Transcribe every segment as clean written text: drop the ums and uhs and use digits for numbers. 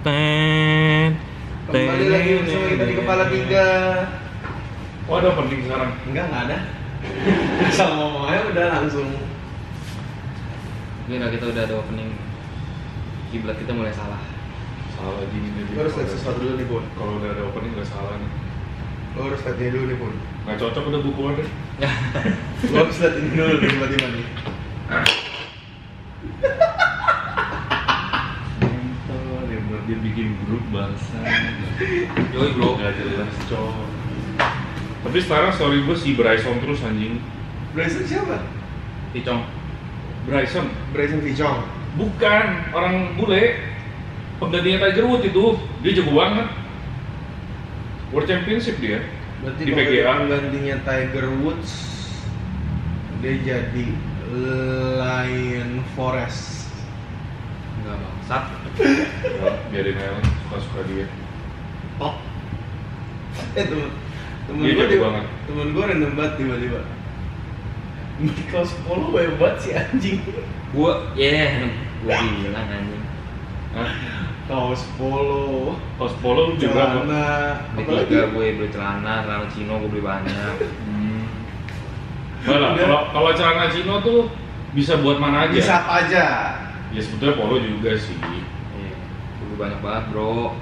Ten. Kembali lagi bersama kita di Kepala Tiga. Oh, ada opening sekarang? Enggak ada. Asal ngomong aja udah langsung. Gila, kita udah ada opening. Kiblat kita mulai salah. Salah gini nih. Gue harus lihat sesuatu dulu nih, Pun. Kalau udah ada opening nggak salah nih. Lo harus lihat ini dulu nih, Pun. Nggak cocok udah buku ada. Lo harus lihat ini dulu nih, tiba-tiba nih. Mentor, yang bener dia bikin grup bangsa. Yoi bro. Nggak jelas cowok. Tapi sekarang story gue si Bryson terus anjing. Bryson siapa? Ticong. Bryson? Bryson Ticong. Bukan, orang bule. Penggantinya Tiger Woods itu, dia jago banget. World Championship dia. Berarti Di PGA. penggantinya Tiger Woods, dia jadi Lion Forest. Enggak bangsat. Ya, biarin aja, suka-suka dia. Oh. Temen Dia gue jago banget. Temen gue random banget tiba-tiba. Kaos polo hebat sih anjing. Gua bilang anjing. Hah? Kaos polo, Kaos polo lu beli berapa? celana, Beli tiga gue beli celana Cino gue beli banyak. Enggak lah, kalau celana Cino tuh bisa buat mana aja. bisa apa aja. Ya sebetulnya polo juga sih. Iya. Gue beli banyak banget bro.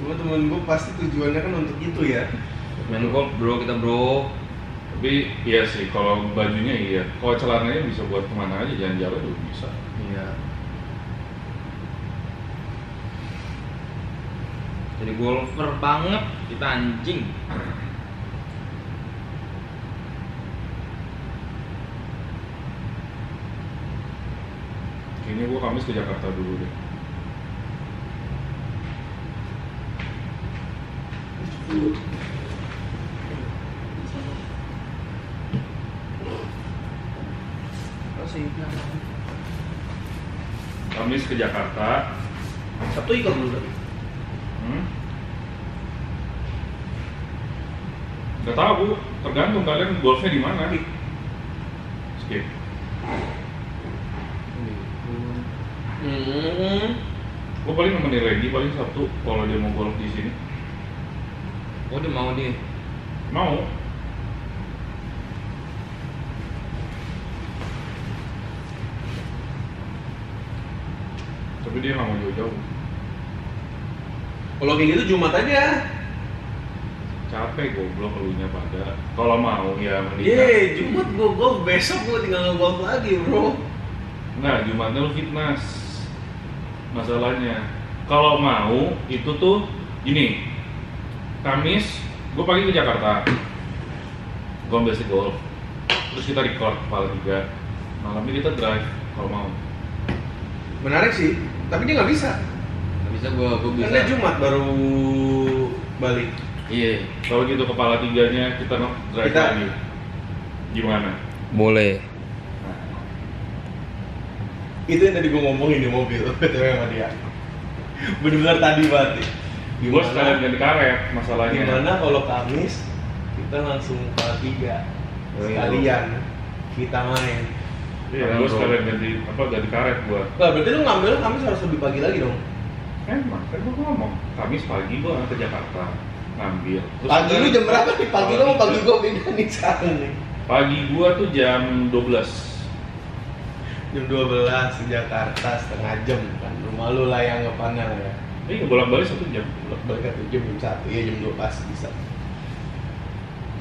Cuma temen gue pasti tujuannya kan untuk itu ya. Main golf bro kita bro. Tapi iya sih, kalau bajunya iya. Kalau celananya bisa buat kemana aja, jalan-jalan juga bisa. Iya. Jadi golfer banget kita anjing. Kayaknya gua Kamis ke Jakarta dulu deh. Kamis ke Jakarta. Sabtu ikut dulu tapi. Gak tahu, tergantung kalian golfnya di mana. Skip. Gue paling nemenin Randy paling Sabtu kalau dia mau golf di sini. Oh dia mau dia. Mau. Tapi dia nggak mau jauh-jauh. Kalau kayak gitu Jumat aja. Capek goblok elunya pada. Kalau mau ya mendingan. Yeay, Jumat gue golf, besok gue tinggal golf lagi bro. Enggak, Jumatnya lu fitness. Masalahnya kalau mau itu tuh gini. Kamis gue pagi ke Jakarta. Gue ambil si golf. Terus kita record kepala 3. Malamnya kita drive kalau mau. Menarik sih, tapi dia nggak bisa. Gak bisa gue bisa. Karena Jumat baru balik. Iya. Kalau gitu kepala 3-nya kita drive Kita- lagi. Gimana? Boleh. Itu yang tadi gue ngomongin di mobil, ketemu sama dia. Bener-bener tadi banget. Gue sekalian ganti karet masalahnya. Gimana kalau Kamis kita langsung ke 3 sekalian kita main. Iya, gue sekalian ganti karet gue. Nah, berarti lu ngambil Kamis harus lebih pagi lagi dong. Emang, kan gue ngomong Kamis pagi gue ke Jakarta ngambil. Terus Pagi lu jam berapa nih? Pagi lu sama pagi tiga. gue beda nih sekarang nih. Pagi gue tuh jam 12. Jam 12 di Jakarta setengah jam kan. Rumah lu lah yang ngepanel ya. Iya, bolak-balik 1 jam. Balik ke jam 1, iya jam 2 pas bisa.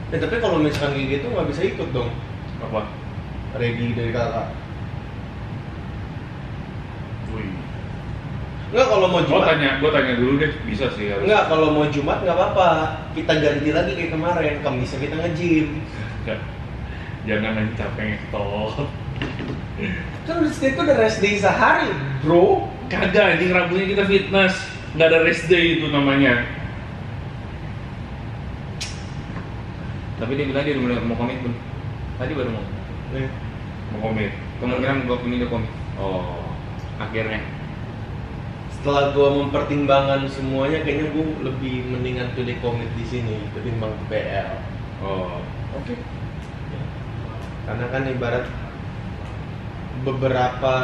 Tapi kalau misalkan kayak gitu nggak bisa ikut dong. Apa? Ready dari kakak. Wih. Enggak kalau mau Jumat. Gue tanya dulu deh, bisa sih harus. Enggak kalau mau Jumat nggak apa-apa. Kita ganti lagi kayak kemarin. Kamisnya kita nge-gym. Jangan nanti capek ngetol. Kan rest day itu udah rest day sehari, bro. Kagak, anjing Rabunya kita fitness. Nggak ada rest day itu namanya. Tapi dia bilang dia udah mau komit pun. Tadi baru mau. Nih. Mau komit. Kemungkinan gue ini udah komit. Oh. Akhirnya. Setelah gua mempertimbangkan semuanya, kayaknya gua lebih mendingan pilih komit di sini ketimbang ke PL. Oh. Oke. Karena kan ibarat beberapa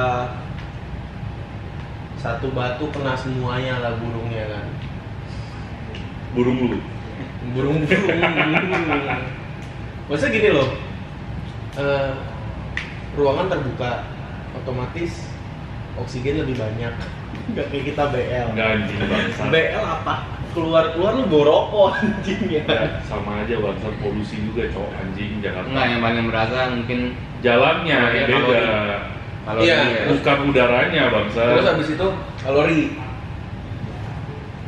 satu batu kena semuanya lah burungnya kan. Burung lu. Burung. Maksudnya gini loh, ruangan terbuka, otomatis oksigen lebih banyak. Nggak kayak kita BL. Enggak anjing bangsa. BL apa? Keluar lu bawa rokok anjing ya. Ya, sama aja bangsa, polusi juga cowok anjing Jakarta. Enggak, yang paling berasa mungkin Jalannya Iya, beda. kalau Iya, dia Bukan udaranya bangsa. Terus habis itu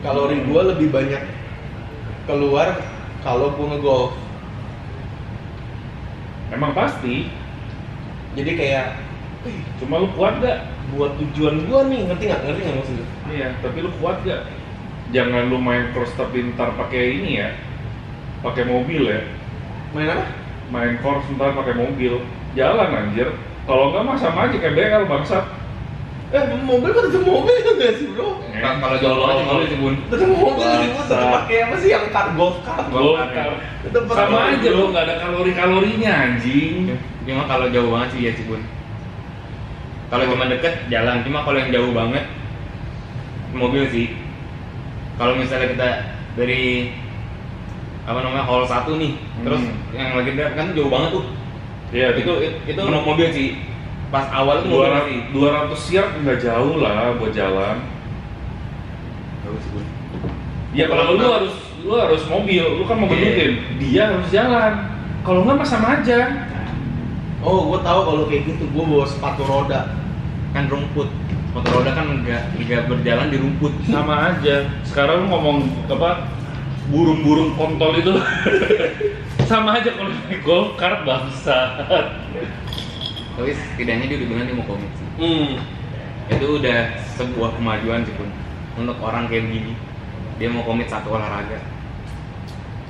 kalori gua lebih banyak keluar kalau gua ngegolf. Emang pasti. Jadi kayak Cuma lu kuat gak? buat tujuan gua nih, ngerti nggak maksudnya? Iya, tapi lu kuat gak? Jangan lu main cross tapi ntar pakai ini ya, pakai mobil ya. Main apa? Main course ntar pakai mobil, jalan anjir. Kalau nggak mah sama aja kayak BL bangsat. Mobil kan tetap mobil nggak sih bro? kalau jauh banget sih mobil sih bun. Tetap mobil sih gua tetap Bangsa. pakai apa sih yang golf cart? Golf Golf cart. Tetap pakai Sama mobil. aja lo, nggak ada kalori-kalorinya anjing. Cuma kalau jauh banget sih ya sih bun. Kalau cuma deket jalan, cuma kalau yang jauh banget mobil sih. Kalau misalnya kita dari hall 1 nih, terus yang lagi dekat kan jauh banget tuh. Iya, Itu menurut mobil sih. Pas awal tuh mobil sih. 200 yard nggak jauh lah buat jalan. Bagus sih bun. Ya kalau lu harus mobil, lu kan mobil Iya. rutin, dia harus jalan. Kalau nggak mah sama aja. Oh, gua tahu kalau kayak gitu gua bawa sepatu roda. Kan rumput. Motor roda kan nggak berjalan di rumput. Sama aja. Sekarang lu ngomong apa? Burung-burung kontol itu sama aja kalau naik golf cart bangsa. Tapi setidaknya dia udah bilang dia mau komit sih. Itu udah sebuah kemajuan sih pun untuk orang kayak gini. Dia mau komit satu olahraga.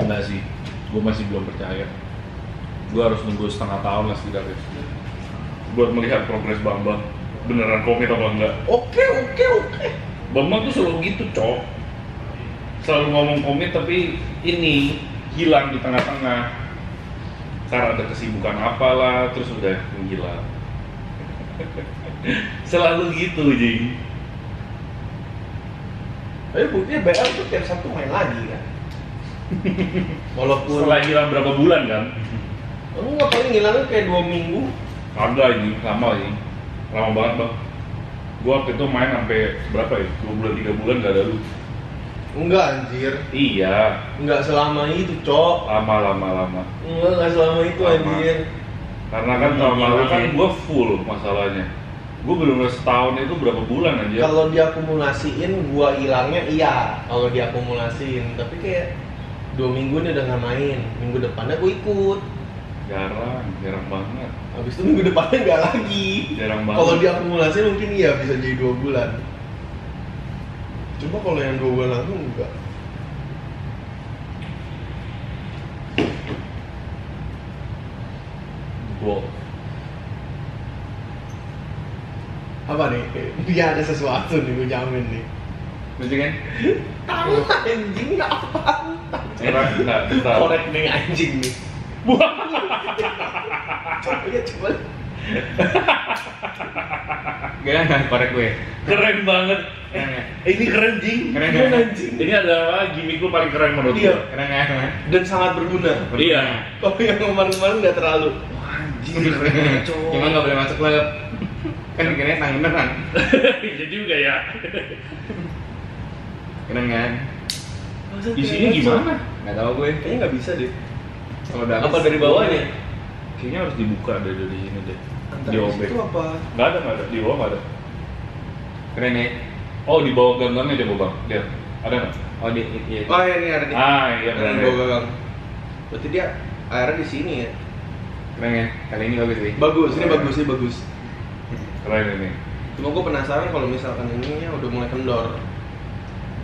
Enggak sih, gue masih belum percaya. Gue harus nunggu setengah tahun lah setidaknya buat melihat progres Bambang beneran komit apa enggak. Oke. Bambang tuh selalu gitu cok, selalu ngomong komit tapi ini hilang di tengah-tengah karena ada kesibukan apalah terus udah menghilang. Selalu gitu Jing. Tapi buktinya BL tuh tiap Sabtu main lagi kan. Walaupun Setelah hilang berapa bulan kan? enggak, paling ngilangnya kayak 2 minggu. Ada ini, lama ini, lama banget bang. Gua waktu itu main sampai berapa ya? 2 bulan, 3 bulan gak ada lu. Enggak anjir. Iya, Enggak selama itu, Cok. lama. Enggak selama itu Lama. anjir. Karena kan tahun Iya, lalu kan iya. gua full masalahnya. Gua bener-bener setahun itu berapa bulan aja. Kalau diakumulasiin gua hilangnya iya, kalau diakumulasiin. Tapi kayak 2 minggu nih udah nggak main. Minggu depannya gua ikut. Jarang banget. Habis itu minggu depannya nggak lagi. Jarang banget. Kalau diakumulasiin mungkin iya bisa jadi 2 bulan. Cuma kalau yang 2 bulan langsung enggak. Gua Apa nih? Dia ada sesuatu nih, gue jamin nih. Lucu kan? Tahu anjing apa? enggak bentar. Korek nih anjing nih. Coba. Gak korek gue. Keren banget. Keren ya? Ini keren Jing. Keren Keren ya? anjing. Ini adalah gimmick lu paling keren menurut Iya. gua. Keren ya? Dan sangat berguna. Iya. Kalau yang kemarin-kemarin nggak terlalu. Anjing keren cowok. Cuma nggak boleh masuk klub. Kan dikirain tangan beneran. Iya juga ya. Keren kan? Isinya gimana? Nggak tahu gue. Kayaknya nggak bisa deh. Kalau udah Apa dari bawahnya? Kayaknya harus dibuka dari sini deh. Antara Diobek. itu apa? Nggak ada. Di bawah nggak ada. Keren ya? Oh, di bawah ganggamnya coba bang. Lihat. Ada nggak? Oh di iya. Oh ya ini ada nih. Ah, iya Keren benar. bawa gagang. Berarti dia airnya di sini ya. Keren ya? Kali ini bagus sih. Bagus, ini bagus sih bagus. Keren ini. Cuma gue penasaran kalau misalkan ininya udah mulai kendor.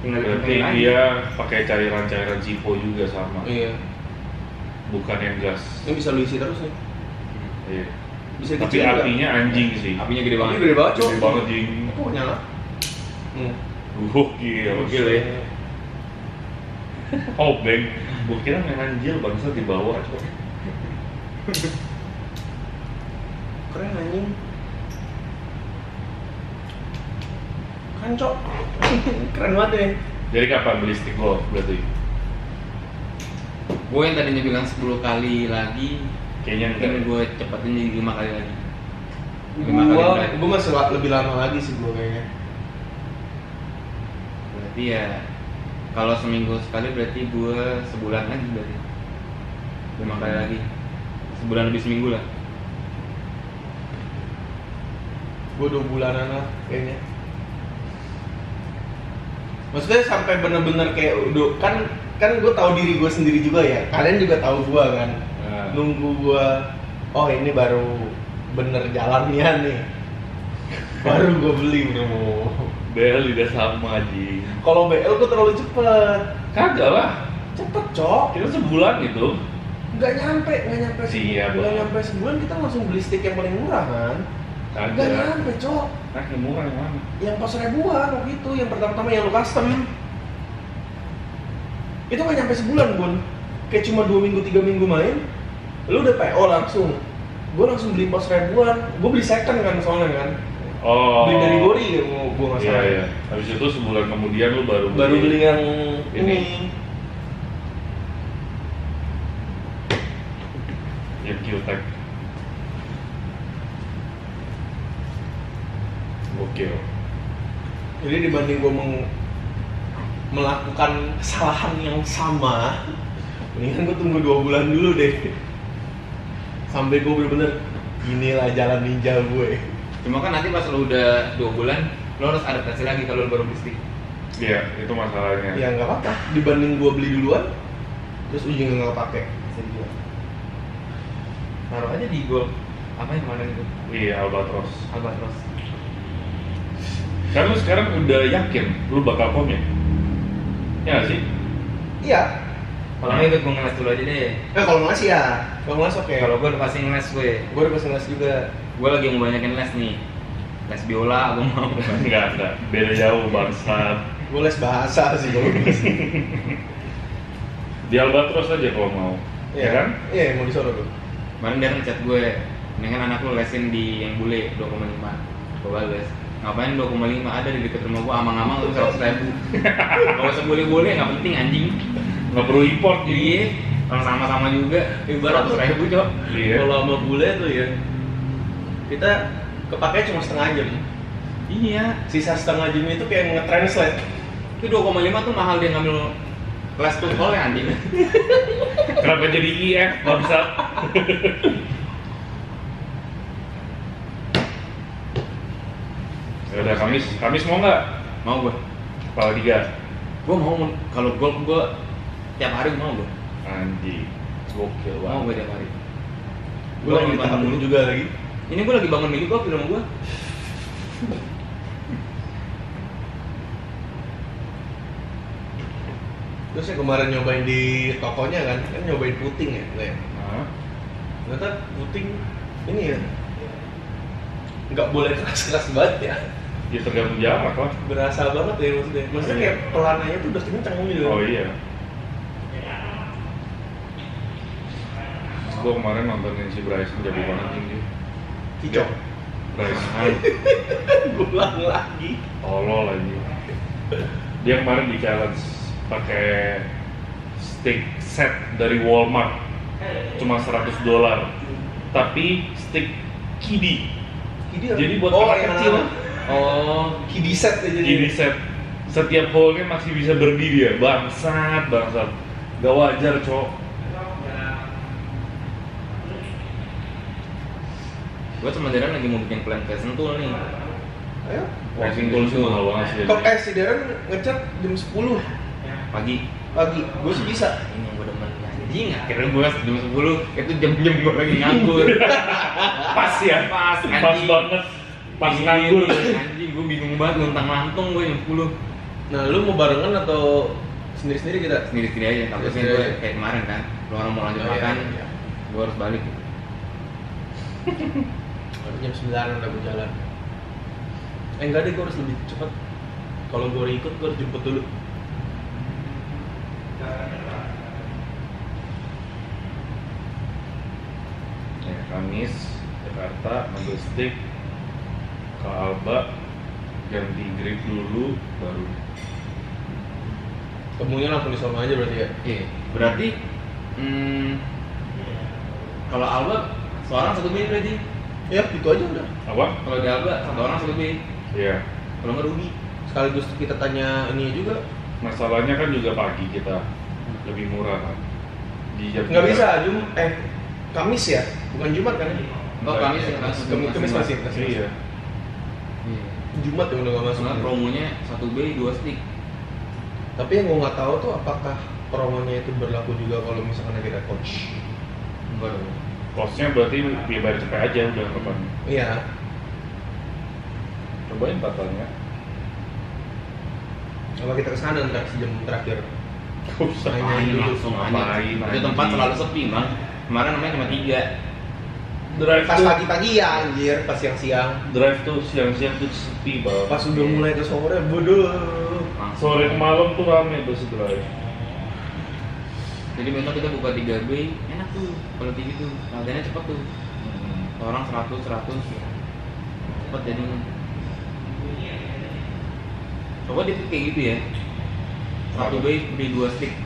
Tinggal Berarti dikencengin lagi. dia pakai cairan-cairan Zippo juga sama. Iya. Bukan yang gas. Ini bisa lu isi terus nih. Iya. Bisa Tapi kecil nggak? apinya anjing sih. Apinya gede banget. Ini gede banget, Cok. Gede banget jing. Oh nyala. Gokil. Gokil ya. Oh bang. Gue kira main anjil bangsa di bawah. Keren anjing. kan cok. Keren banget ya. Jadi kapan beli stick golf berarti? Gue yang tadinya bilang 10 kali lagi, Kayaknya enggak. mungkin gue cepetin jadi 5 kali lagi. 5 kali berat. Gue masih lebih lama lagi sih gue kayaknya. Berarti ya kalau seminggu sekali berarti gue sebulan lagi berarti 5 kali lagi, sebulan lebih seminggu lah. Gue 2 bulanan lah kayaknya. Maksudnya sampai bener-bener kayak udah kan gue tahu diri gue sendiri juga ya. Kalian juga tahu gue kan. Nah, Nunggu gue, oh ini baru bener jalannya nih. Baru gue beli bro. BL udah sama Ji. Kalau BL gue terlalu cepet. Kagak lah. Cepet cok. Kita sebulan gitu. Nggak nyampe Siap, nggak Bang. nyampe sebulan kita langsung beli stick yang paling murah kan. Nggak Kagak. nyampe cok. Nah, yang murah yang mana? Yang pas ribuan waktu itu, yang pertama-tama yang lu custom. Itu nggak nyampe sebulan bun. Kayak cuma 2 minggu 3 minggu main, lu udah PO langsung. Gue langsung beli pos ribuan. Gue beli second kan soalnya kan. Oh. Beli dari Gori ya gue nggak Iya, salah. iya. Habis itu sebulan kemudian lu baru Beli yang Ini. ini. yang Q-Tech. Gokil. Jadi dibanding gue melakukan kesalahan yang sama, mendingan gue tunggu 2 bulan dulu deh. Sampai gue bener-bener inilah jalan ninja gue. Cuma kan nanti pas lo udah 2 bulan, lo harus adaptasi lagi kalau lo baru beli stick. Iya, itu masalahnya. Ya nggak apa-apa. Dibanding gue beli duluan, terus ujungnya nggak pakai. Bisa dijual. Taruh aja di Gold. Apa yang kemarin itu? Iya, Albatros. Albatros. Kan lu sekarang udah yakin lu bakal komit? Ya nggak sih? Iya. Kalau nggak ikut gue ngeles dulu aja deh. Kalau ngeles ya, kalau ngeles oke. Kalau gue udah pasti ngeles gue. Gue udah pesen ngeles juga. Gue lagi mau banyakin les nih. Les biola gue mau. Enggak. Beda jauh bangsat. Gue les bahasa sih kalau ngeles. Di Albatros aja kalau mau. Ya kan? Iya, mau disuruh tuh. Kemarin dia ngechat gue, mendingan anak lu lesin di yang bule 2,5. Gue bales, ngapain 2,5 ada di dekat rumah gue, amang-amang lu 100.000. Gak usah boleh-boleh, nggak penting anjing. Nggak perlu import gitu. Iya, orang sama-sama juga. Ibarat tuh 100.000 cok. Iya. Kalau sama bule tuh ya, kita kepake cuma setengah jam. Iya, Sisa setengah jam itu kayak nge-translate. itu 2,5 tuh mahal dia ngambil kelas tuh ya anjing. Kenapa jadi IF bangsat? Ya udah, Kamis mau nggak? Mau gue, Kepala 3. gue mau kalau golf gue tiap hari mau gue, Anjing. Gokil mau banget. gue tiap hari. Gue lagi tahap dulu juga lagi. Ini gue lagi bangun minggu kok film gue. Terus yang kemarin nyobain di tokonya kan nyobain puting ya, Le. Nah, Ternyata puting ini ya, nggak boleh keras-keras banget ya. ya tergantung jarak lah. Berasa banget ya maksudnya. Maksudnya kayak pelananya tuh udah kenceng gitu. Oh iya. Gue kemarin nontonin si Bryson jago banget tinggi. Kicau. Bryson, Gue ulang lagi. tolol lagi. Dia kemarin di challenge pakai stick set dari Walmart, cuma $100. Tapi stick kiddie. Jadi buat anak yang kecil. Oh, kiddie set ya jadi. Kiddie set. Setiap hole-nya masih bisa berdiri ya. Bangsat. Gak wajar, cok. Gue sama Darren lagi mau bikin plan kayak sentul nih. Ayo. Racing tools itu mahal banget sih. Kok si Darren ngecat jam 10 Pagi. pagi. Gue sih bisa. Ini yang gue demen anjing, akhirnya gue jam 10 itu jam-jam gue lagi nganggur. Pas ya? Pas Pas anjing. banget. Pas Iya, nganggur. anjing gue bingung banget luntang-lantung gue jam 10. Nah, lu mau barengan atau sendiri-sendiri kita? Sendiri-sendiri aja, takutnya Sendiri gue aja. kayak kemarin kan, lu orang mau lanjut Oh, iya, makan, iya. gue harus balik. Jam 9 udah gue jalan. Enggak deh, gue harus lebih cepat. Kalau gue ikut, gue harus jemput dulu. Ya, Kamis, Jakarta, ngambil stick ke Alba, ganti grip dulu baru. Ketemunya langsung di sono aja berarti ya? Iya. Berarti kalau Alba seorang satu B berarti. Ya gitu aja udah. Apa? Kalau di Alba satu orang satu B. Iya. Kalau nggak rugi. Sekaligus kita tanya ini juga. Masalahnya kan juga pagi kita lebih murah kan. Di jam Nggak 3. bisa, Kamis ya? Bukan Jumat kan? Oh Kamis ya. Kamis masih. Iya. Iya. Jumat yang udah nggak masuk. Soalnya promonya 1B 2 stick. Tapi yang gue nggak tahu tuh apakah promonya itu berlaku juga kalau misalkan kita coach. Enggak dong. Costnya berarti dia bayar cepet aja udah kapan. Iya. Cobain batalnya. Kalau kita kesana ntar sejam terakhir. Gak usah. Main dulu. Langsung Ngapain? aja. Itu tempat selalu sepi bang. Kemarin namanya cuma 3. Drive Pas tuh, pagi-pagi ya anjir, pas siang-siang. drive tuh siang-siang tuh sepi banget. Pas udah mulai ke sore, bodoh. Langsung. Sore ke malam tuh rame bus drive. Jadi besok kita buka 3B, enak tuh. Kalau tinggi tuh, latihannya cepet tuh. Orang 100 cepet jadinya. Coba di kayak gitu ya. 1B beli 2 stick.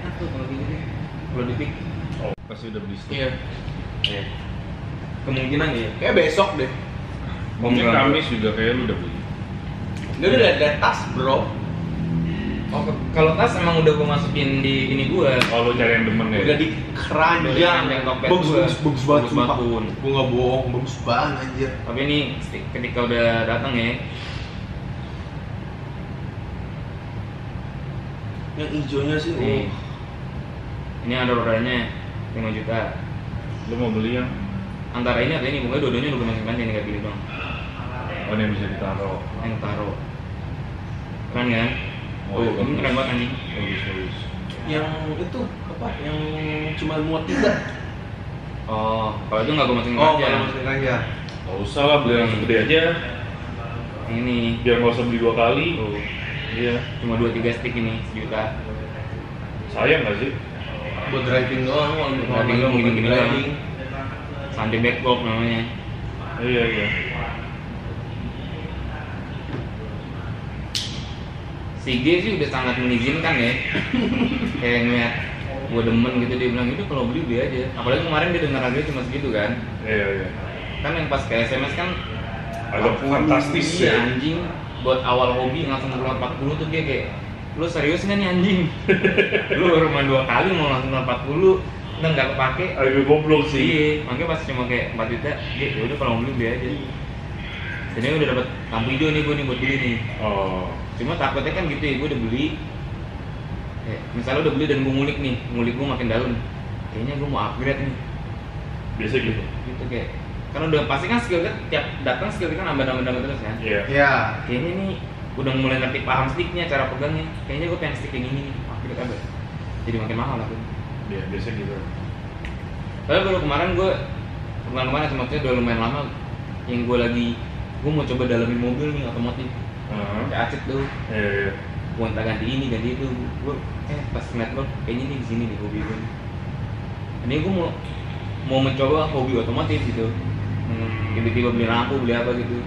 Enak tuh kalau tinggi tuh. Kalau di pick. Oh, pasti udah beli stick. Iya. Kemungkinan ya. Kayak besok deh. Mungkin Enggak. Kamis juga kayak lu udah beli. Dia udah ada tas, bro. Oh, kalau tas emang udah gua masukin di ini gua. Oh, lu cari yang demen ya? Udah di keranjang. Yang dompet Bagus gua. banget, Bagus sumpah. banget. Gua nggak bohong, bagus banget anjir. Tapi ini ketika udah datang ya, Yang hijaunya sih, nih. Ini ada rodanya 5 juta. Lu mau beli yang Antara ini atau ini, pokoknya dua-duanya udah masukin ini nggak pilih dong. oh, yang bisa ditaruh. Yang taruh. Keren kan? Oh, iya, Ini keren banget anjing. Bagus. yang itu apa? Yang cuma muat 3. Oh, kalau itu nggak gua masukin Oh, aja. kalau masukin aja. Gak usah lah, beli yang gede aja. Ini Biar nggak usah beli 2 kali. tuh, Iya. cuma 2-3 stick ini 1 juta. Sayang nggak sih? Buat driving doang, kalau Driving doang, gini-gini doang. driving. Santai backboard namanya. Iya. Si G sih udah sangat mengizinkan ya. Kayak ngeliat gua demen gitu, dia bilang itu kalau beli aja. Apalagi kemarin dia dengar harganya cuma segitu kan. Iya. Kan yang pas ke SMS kan Agak fantastis iya, ya. anjing buat awal hobi langsung keluar 40 tuh dia kayak lu serius nggak nih anjing? Lu baru main 2 kali mau langsung keluar 40 udah nggak kepake. Agak goblok sih. Iya, makanya pas cuma kayak 4 juta, dia ya udah kalau mau beli aja. Jadi udah dapat lampu hijau nih gue nih buat beli nih. Oh. Cuma takutnya kan gitu ya, gue udah beli. Misalnya udah beli dan gue ngulik gue makin dalam. Kayaknya gue mau upgrade nih. Biasa gitu. Gitu kayak, kan udah pasti kan skill kan tiap datang skill kita nambah terus kan. Iya. Iya. Kayaknya nih udah mulai ngerti paham sticknya, cara pegangnya. Kayaknya gue pengen stick yang ini nih, upgrade apa? Jadi makin mahal lah tuh. Iya, biasa gitu. Tapi baru kemarin maksudnya udah lumayan lama yang gue mau coba dalamin mobil nih otomotif. Kayak acet tuh, Iya. gue entah ganti ini ganti itu. Gue pas ngeliat lo kayaknya nih di sini nih hobi gue. Ini gue mau mencoba hobi otomotif gitu. Tiba-tiba beli lampu, beli apa gitu.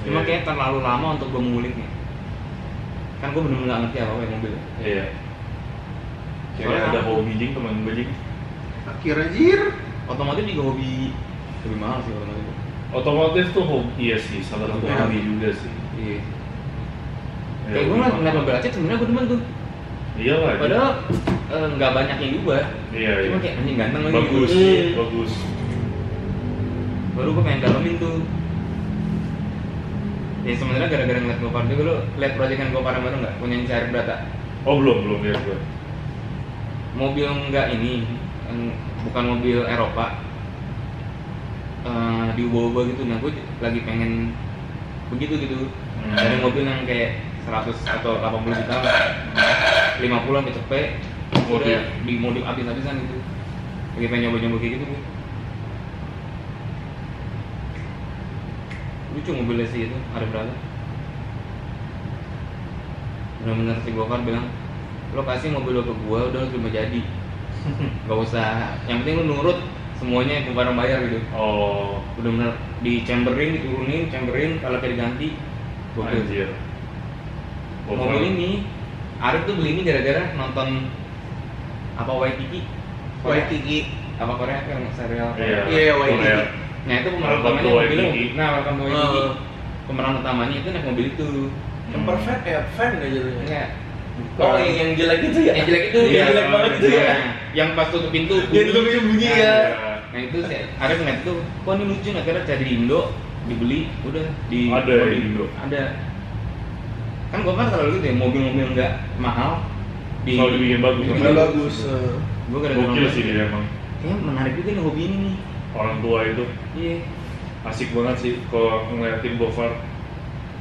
Cuma Iya. kayak terlalu lama untuk gue menguliknya. Kan gue bener-bener gak ngerti apa-apa yang mobil. Iya. Kira Soalnya ada apa? hobi jing teman gue jing. Akhirnya jir. Otomotif juga hobi lebih mahal sih otomotif. Otomotif tuh hobi, iya sih, salah satu Iya. hobi juga sih. Iya. Ya, Kayak gue hobi ngeliat mahal. mobil acet sebenarnya gue demen tuh. Iya lah. Padahal nggak banyak yang juga. Iya. Cuma kayak anjing ganteng lagi. Bagus, gitu. bagus. Baru gue pengen dalamin tuh. Ya sebenarnya gara-gara ngeliat Gopar juga, lu liat proyekan Gopar yang baru nggak? Punya Syarif Brata. Oh belum lihat gue. Mobil nggak ini, bukan mobil Eropa. Diubah-ubah gitu. Nah gue lagi pengen begitu gitu. Dari mobil yang kayak 100 atau 80 juta, 50 sampai cepet, udah di modif habis-habisan gitu. Lagi pengen nyoba-nyoba kayak gitu gue. Lucu mobilnya sih itu, ada berapa? Bener-bener si Gokar bilang, lo kasih mobil lo ke gua, udah lo terima jadi. Gak usah, yang penting lo nurut semuanya yang barang bayar gitu. Oh. Bener-bener di chamberin, diturunin, chamberin, kalau kayak diganti, Gokil. Anjir. Mobil ini Arif tuh beli ini gara-gara nonton apa Waikiki Waikiki. apa Korea kan serial Iya. Iya, Waikiki. Korea. nah itu pemeran Welcome utamanya to mobilnya Waikiki. Welcome to Waikiki Oh. pemeran utamanya itu naik mobil itu Yang perfect ya, fan aja jadinya. enggak Oh, yang jelek itu ya? yang jelek itu Iya, yang jelek banget itu iya. ya yang pas tutup pintu Yang tutup pintu bunyi Nah, ya. nah itu sih Arif ngeliat tuh kok ini lucu akhirnya cari di Indo dibeli udah di Ada ya di Indo? ada kan gue kan selalu gitu ya mobil-mobil nggak mahal Selalu dibikin bagus. Bikin kan? bagus. gue gara-gara Gokil nonton, sih dia emang. kayaknya menarik juga nih hobi ini nih Orang tua itu iya asik banget sih kalau ngeliatin Gofar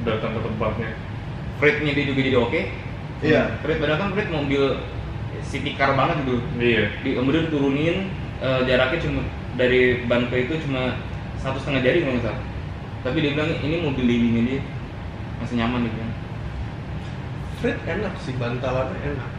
datang ke tempatnya. Freight-nya dia juga jadi oke Iya. Freight padahal kan Freight mobil city car banget gitu Iya. kemudian turunin jaraknya cuma dari ban ke itu cuma 1,5 jari kalau nggak salah tapi dia bilang ini mobil livingnya dia masih nyaman dia bilang Frit enak sih, bantalannya enak.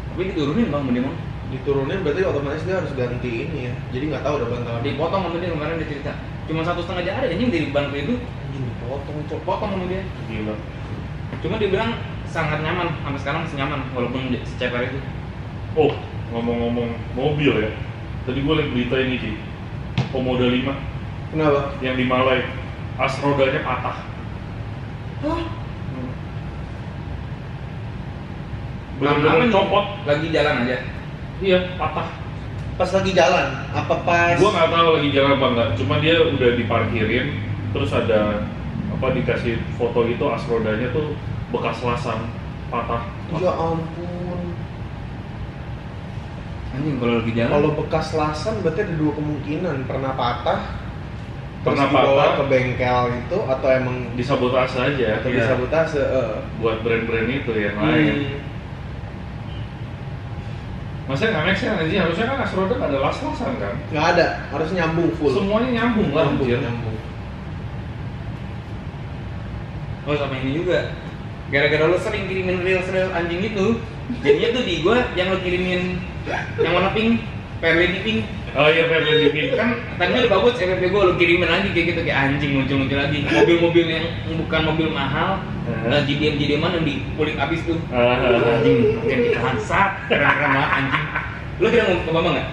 tapi diturunin bang mending Diturunin berarti otomatis dia harus ganti ini ya. Jadi nggak tahu ada bantalan. dipotong sama dia kemarin dia cerita cuma 1,5 jari anjing dari ban ke itu Anjing dipotong cok. potong sama dia Gila. cuma dia bilang sangat nyaman sampai sekarang masih nyaman walaupun seceper itu Oh, ngomong-ngomong mobil ya. Tadi gue liat berita ini sih. Komoda 5 Kenapa? yang di Malai, as rodanya patah. Hah? Bener-bener copot. lagi jalan aja Iya, patah. Pas lagi jalan? Apa pas? Gua nggak tahu lagi jalan apa enggak. Cuma dia udah diparkirin, terus ada apa dikasih foto itu as rodanya tuh bekas lasan patah. Ya ampun. anjing kalau lagi jalan Kalau bekas lasan berarti ada dua kemungkinan, pernah patah, terus Pernah dibawa patah. ke bengkel itu, atau emang Disabotase aja. atau Iya. disabotase. Buat brand-brand itu yang lain. Masa nggak make sense aja, harusnya kan as roda nggak ada las-lasan kan? Nggak ada, harus nyambung full. Semuanya nyambung lah nyambung, anjir. nyambung. oh sama ini juga gara-gara lo sering kirimin reels anjing itu jadinya tuh di gua yang lo kirimin yang warna pink Fairlady pink Oh iya, Fairlady Pink. kan tadinya udah bagus FFP gua lo kirimin lagi kayak gitu kayak anjing muncul-muncul lagi mobil-mobil yang bukan mobil mahal JDM-JDM-an yang dikulik abis tuh anjing yang ditahan sat keren-keren banget anjing lo kira mau ke Bambang nggak?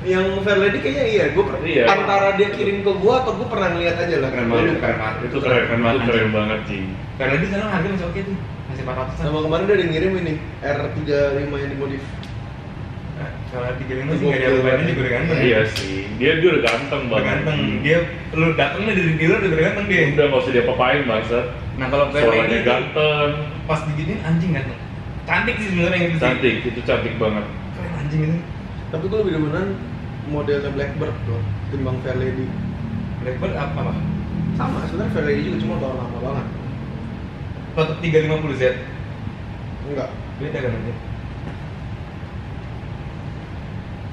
Yang Fairlady kayaknya iya, Iya. antara dia kirim ke gua atau gua pernah ngeliat aja lah. Keren Gua banget, lupa. keren banget. Itu keren, itu keren banget sih. Fairlady sekarang harga masih oke tuh masih 400an Sama kemarin dia ada ngirim ini R35 yang dimodif. kalau 35 sih nggak ada apa-apanya juga udah ganteng Iya sih, dia udah ganteng udah banget. ganteng dia lu datengnya dari dealer udah ganteng dia Udah nggak usah diapa-apain bangsat. nah kalau Suaranya Fairlady ganteng, pas digituin anjing ganteng cantik sih sebenarnya yang itu sih. cantik, itu cantik banget. Keren anjing itu Tapi gua lebih demenan modelnya Blackbird loh, timbang Fairlady. Blackbird apa? Sama, sebenarnya Fairlady juga cuma udah lama banget. Tetap 350Z Enggak. beda kan aja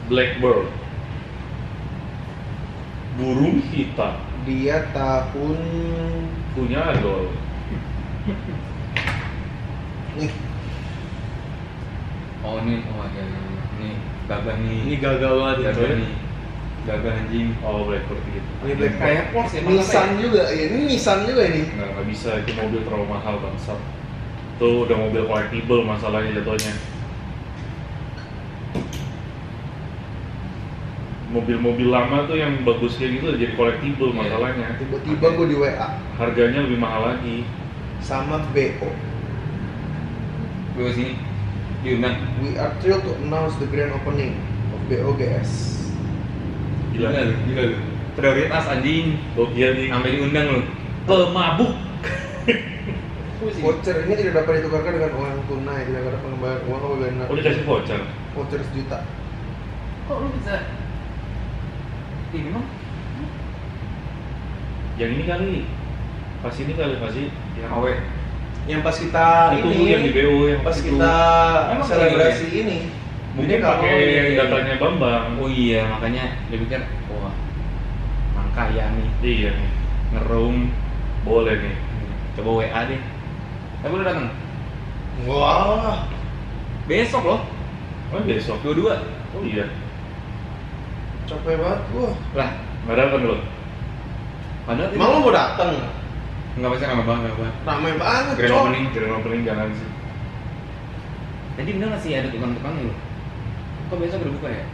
Blackbird, burung hitam, Dia tahun punya adol. nih, oh ini ini gagah nih ini gagal banget gagah ya. nih gagah anjing Oh Blackbird gitu. Ini Blackbird. kayak Porsche ya Nissan juga, ya ini Nissan juga ini. Nggak bisa, itu mobil terlalu mahal bangsat. Itu udah mobil collectible masalahnya jatuhnya. Mobil-mobil lama tuh yang bagus kayak gitu udah jadi collectible Iya. masalahnya. Tiba-tiba gue di WA Harganya lebih mahal lagi. sama BO. gue sini diundang We are thrilled to announce the grand opening of BOGS. Gila. gila lu prioritas anjing Gokil nih. sampai diundang lu Pemabuk. Voucher ini tidak dapat ditukarkan dengan uang tunai, tidak ada pengembalian uang apabila Oh dikasih voucher. voucher sejuta. kok lu bisa ini mah Yang ini kali. Pas ini kali pasti. yang awe Yang pas kita Itu ini, yang di BO yang pas itu. kita Emang selebrasi ini, Mungkin Ini kalau- pakai iya, iya. datanya Bambang. oh iya makanya dia pikir wah mangka ya nih Iya nih. ngerum Boleh nih. coba WA deh tapi lu datang wah, besok loh Oh besok. dua-dua Oh iya. capek banget gua. lah Nggak datang loh. padahal Emang lo mau datang? Enggak pasti ramai banget. Ramai banget, Grand Cok. opening. Grand opening jangan sih. Tadi bener nggak sih ada tukang-tukangnya loh? Kok biasa berbuka ya?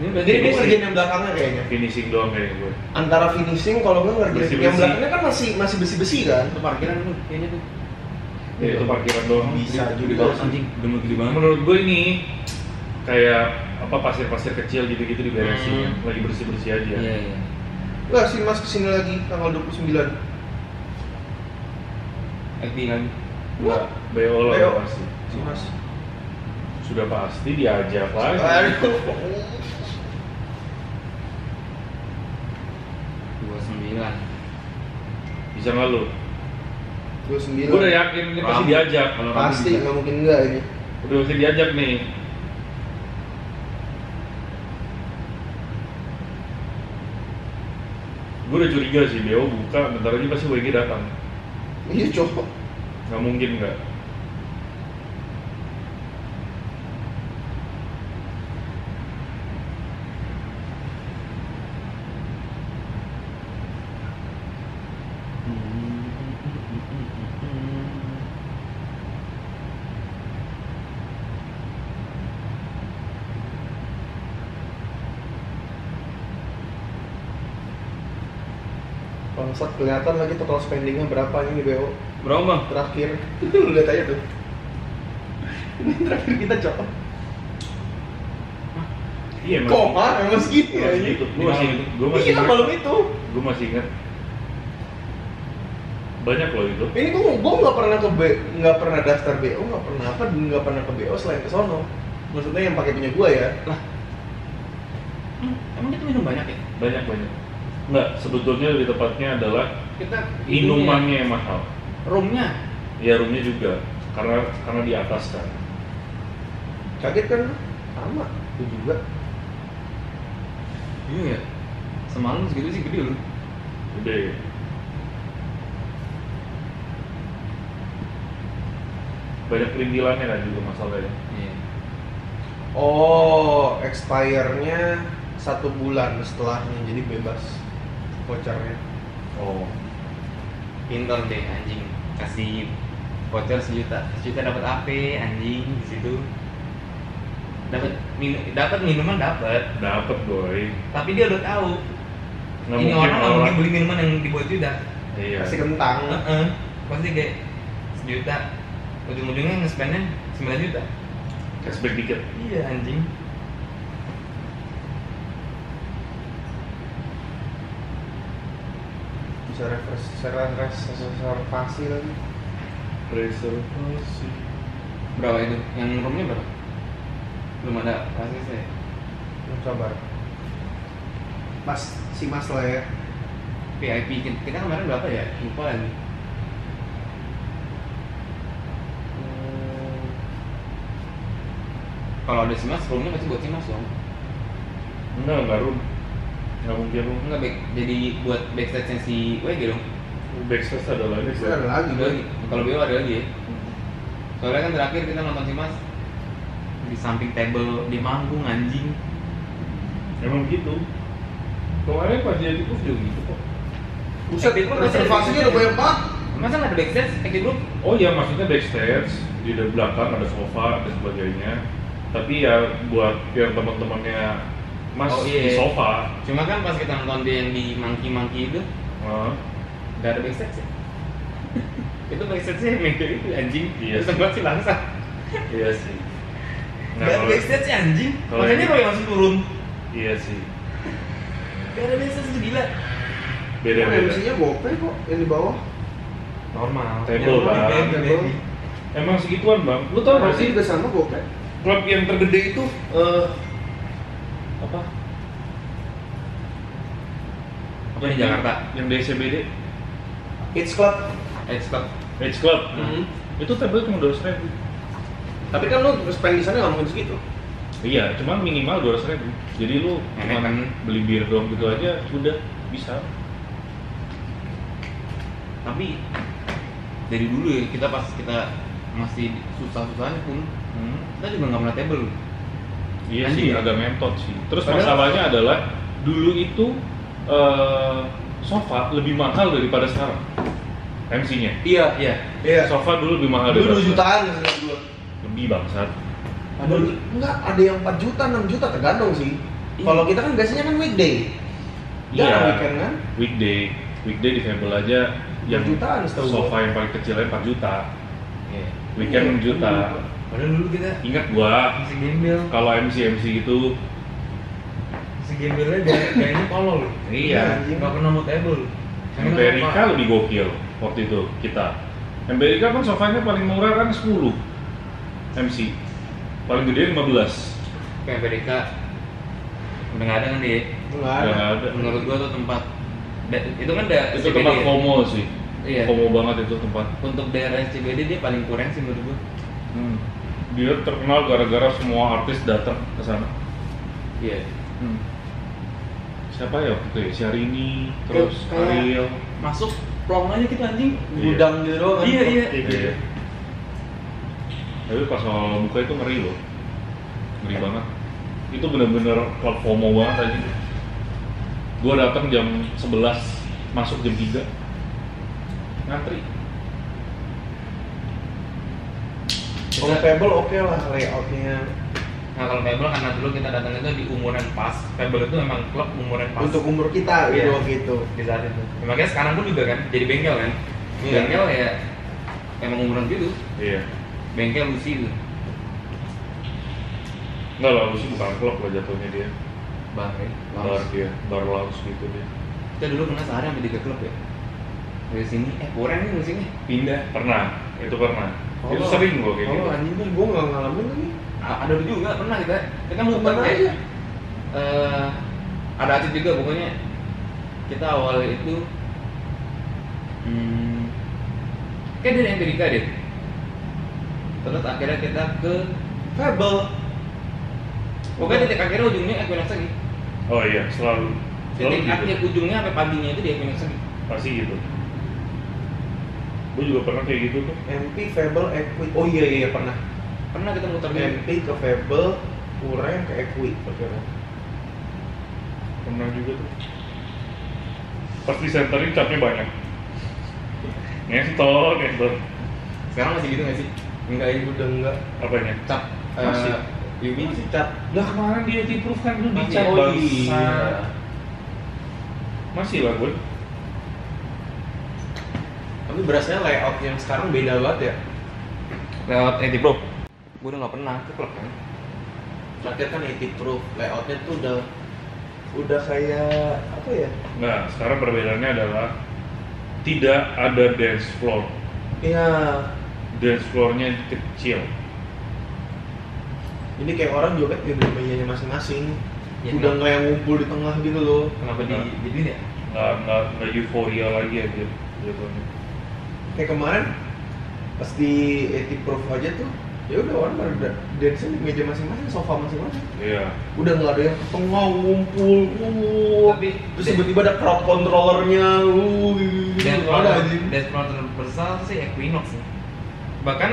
Ini berarti Jadi dia ngerjain yang belakangnya kayaknya. Finishing doang kayaknya gue. Antara finishing kalau nggak ngerjain Bersih-bersih. yang belakangnya kan masih besi-besi kan. itu parkiran tuh kayaknya tuh. Ya itu parkiran doang. Bisa Gede juga banget sih. anjing, bener gede banget. Menurut gue ini kayak apa pasir-pasir kecil gitu-gitu diberesin, lagi bersih-bersih aja. Iya iya. Enggak sih Mas kesini lagi tanggal 29. FB lagi. Enggak, BO lah BO. pasti. Si Mas. Sudah pasti diajak lagi. Aduh. 29. Bisa nggak lu? 29. Gue udah yakin ini pasti Rabu. diajak. Kalau Rabu Pasti bisa. nggak mungkin enggak ini. Udah pasti diajak nih. Gue udah curiga sih, BO buka, bentar lagi pasti WG datang. Iya Cok. Nggak mungkin nggak. Bangsat kelihatan lagi total spendingnya berapa ini BO Berapa bang? terakhir. Lu lihat aja tuh. Ini terakhir kita Cok. Iya Koma emang segitu ya ini. Gue masih Iya ingat. malam itu. Gue masih ingat. Banyak loh itu. Ini gua nggak pernah nggak pernah daftar BO, nggak pernah ke BO selain ke sono. Maksudnya yang pakai punya gua ya. Emang kita minum banyak ya? Banyak. Enggak, sebetulnya lebih tepatnya adalah Kita minumannya yang mahal. roomnya. Ya roomnya juga, karena di atas kan. Kaget kan? Sama. Itu juga. Iya ya. Semalam segitu sih gede loh. Gede. Banyak perintilannya kan juga masalahnya. Iya. Oh, expire-nya 1 bulan setelahnya, jadi bebas vouchernya. Oh, Pintar deh anjing. Kasih voucher 1 juta. 1 juta dapat AP anjing di situ. Dapat minuman dapat. dapet boy. Tapi dia udah tahu. Nggak Ini mungkin orang nggak mungkin beli minuman yang dibuat juta. Iya. Kasih kentang. Pasti kayak 1 juta. Ujung-ujungnya nge-spendnya 9 juta. Cashback dikit. Iya anjing. Bisa reservasi lagi. Reservasi. Berapa itu? Yang roomnya berapa? Belum ada pasti saya. Sabar. Si Mas lah ya. VIP kita kemarin berapa ya? Lupa lagi. Kalau ada Simas, roomnya pasti buat Simas dong. Enggak room. Nggak mungkin room. Enggak back, jadi buat backstage-nya si WG dong. Backstage ada lagi. Bisa ada lagi. Ada lagi. Kalau BO ada lagi ya. Soalnya kan terakhir kita nonton Simas di samping table di manggung anjing. Emang gitu. Kemarin pas dia itu juga gitu kok. Buset, Active Group masih ada reservasinya udah backstage. banyak banget. Masa nggak ada backstage? Active Group? Oh iya, maksudnya backstage di belakang ada sofa dan sebagainya. Tapi ya buat yang teman-temannya Mas Oh, iya. di sofa. Cuma kan pas kita nonton dia yang di Monkey itu Hah? nggak ada backstage ya? Itu backstage-nya meja itu anjing. Iya Terus sih. tempat sih langsa. Iya sih. Nah, Nggak ada kalau- backstage ya anjing. kalau Makanya yang- kalau yang langsung turun. Iya sih. Nggak ada backstage itu gila. Beda-beda. MC-nya GoPay kok yang di bawah. Normal. Table, Bang. Table. Emang segituan bang. Lu tau gak Pasti sih juga sama GoPay. klub yang tergede itu apa? Apa di Jakarta? Yang di SCBD? It's Club. Edge Club. Edge Club. Mhm. Itu table cuma 200.000. Tapi kan lu spend di sana nggak mungkin segitu. Iya, cuma minimal 200.000. Jadi lu Enak cuma kan? beli bir doang gitu aja udah bisa. Tapi dari dulu ya kita pas kita masih susah-susahnya pun kita juga nggak pernah table. Iya Anjing sih, ya? agak mentot sih. Terus Padahal- masalahnya adalah dulu itu sofa lebih mahal daripada sekarang. MC-nya. Iya. Iya. Iya. Sofa dulu lebih mahal Dulu 2 daripada- jutaan menurut gua. Lebih bangsat. Ada enggak, ada yang 4 juta, 6 juta tergantung sih. Iya. Kalau kita kan biasanya kan weekday. Jarang weekend kan? Weekday di Fable aja yang Jutaan setahu gua. sofa yang paling kecilnya 4 juta. Iya. Weekend 6 juta. Padahal dulu kita Ingat gua masih gembel. kalau MC gitu Masih gembelnya gayanya tolol loh. iya. Nggak pernah mutable. Amerika lebih gokil waktu itu kita. Amerika kan sofanya paling murah kan 10 MC. Paling gede 15. Kayak Amerika udah nggak ada kan dia. Enggak Nggak ada. ada. Menurut gua tuh tempat itu kan ada Itu CBD tempat ya? FOMO sih. Iya. FOMO banget itu tempat. Untuk daerah CBD dia paling kurang sih menurut gua. Dia terkenal gara-gara semua artis datang ke sana. Iya. Siapa ya waktu itu ya? Syahrini, terus Kayak- Ariel. Masuk plong aja kita anjing. Gudang gitu doang kan. Iya, iya. Iya. Tapi pas awal buka itu ngeri loh. Ngeri banget. Itu bener-bener klub FOMO banget aja. Gua datang jam 11, masuk jam 3. Ngantri. Kalau Pebble oke lah layoutnya. Nah kalau Pebble karena dulu kita datang itu di umuran pas. Pebble itu memang klub umuran pas. Untuk umur kita gitu Iya. waktu itu. Di saat itu. Ya, makanya sekarang pun juga kan jadi bengkel kan. Iya. Bengkel ya emang umuran gitu. Iya. Bengkel Lucy itu. Enggak lah, sih bukan klub lah jatuhnya dia. Bar ya. Bar dia, bar lounge gitu dia. Kita dulu pernah sehari sampai 3 klub ya. Dari sini kurang nih musiknya. Pindah. Pernah, itu pernah. Oh, Itu sering gua kayak gitu. Oh anjing tuh gue nggak ngalamin lagi. Ada juga pernah kita. Kita mau Kemana pakai. aja? Ada Acit juga pokoknya. Kita awal itu kayak dari Amerika deh. Terus akhirnya kita ke Pebble. pokoknya titik akhirnya ujungnya Equinox lagi. Oh iya, selalu Titik gitu. akhir ujungnya sampai paginya itu di Equinox lagi. Pasti gitu. Gue juga pernah kayak gitu tuh. MP, Pebble, Equi. Oh iya iya pernah. Pernah kita muter dulu. MP ke Pebble, Ureng ke Equi. Pernah juga tuh. Pasti centering capnya banyak. Ngestor. Sekarang masih gitu nggak sih? Enggak ya. Udah enggak. Apanya? Cap. Masih. Yumi Masih cat. Lah kemarin dia di-proof kan lu Masih. dicat Oh, bangsa. iya. Masih lah gue. Tapi berasanya layout yang sekarang beda banget ya. Lewat Edi Bro. Gue udah nggak pernah ke klub kan. Terakhir kan 80 Proof, layoutnya tuh udah kayak apa ya? Nah, sekarang perbedaannya adalah tidak ada dance floor. Iya. Dance floor-nya kecil. Ini kayak orang joget di mejanya masing-masing. Ya, Udah nggak yang ngumpul di tengah gitu loh. Kenapa Nah. jadi ya? Nggak euforia lagi aja jatuhnya. Kayak kemarin pas di 80 Proof aja tuh, ya udah orang pada dance di meja masing-masing, sofa masing-masing. Iya. Udah nggak ada yang ke tengah ngumpul. Tapi- terus tiba-tiba ada crowd controllernya. Dan Nggak ada anjing. dance floor terbesar sih Equinox sih. Bahkan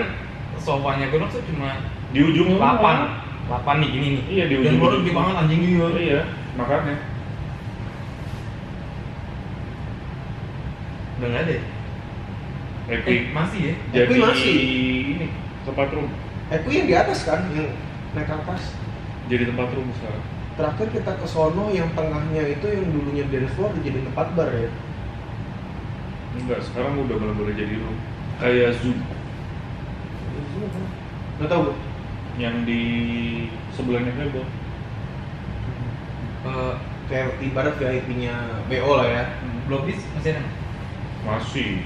sofanya Equinox tuh cuma Di ujung 8 nih gini nih. Iya, di Dan ujung. baru gede banget anjing. Iya, makanya. Udah nggak ada ya? Equi Masih ya? jadi Equi masih. ini tempat room. Equi yang di atas kan, yang naik ke atas. Jadi tempat room sekarang. Terakhir kita ke sono yang tengahnya itu yang dulunya dance floor jadi tempat bar ya. Enggak, sekarang udah boleh jadi room. Kayak Zoom Nggak tahu. yang di sebelahnya Fable. Kayak ibarat VIP-nya BO lah ya. Blobis masih ada? Masih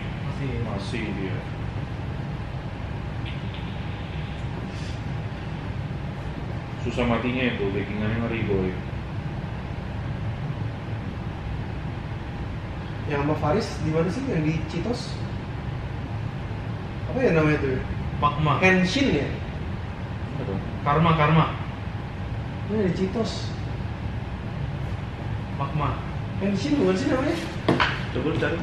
Masih. dia. Susah matinya itu, backingannya ngeri boy. Yang sama Faris di mana sih? Yang di Citos? Apa ya namanya itu? Magma. Henshin ya? Karma. Ini di Citos. Magma. Henshin bukan sih namanya? Coba lu cari.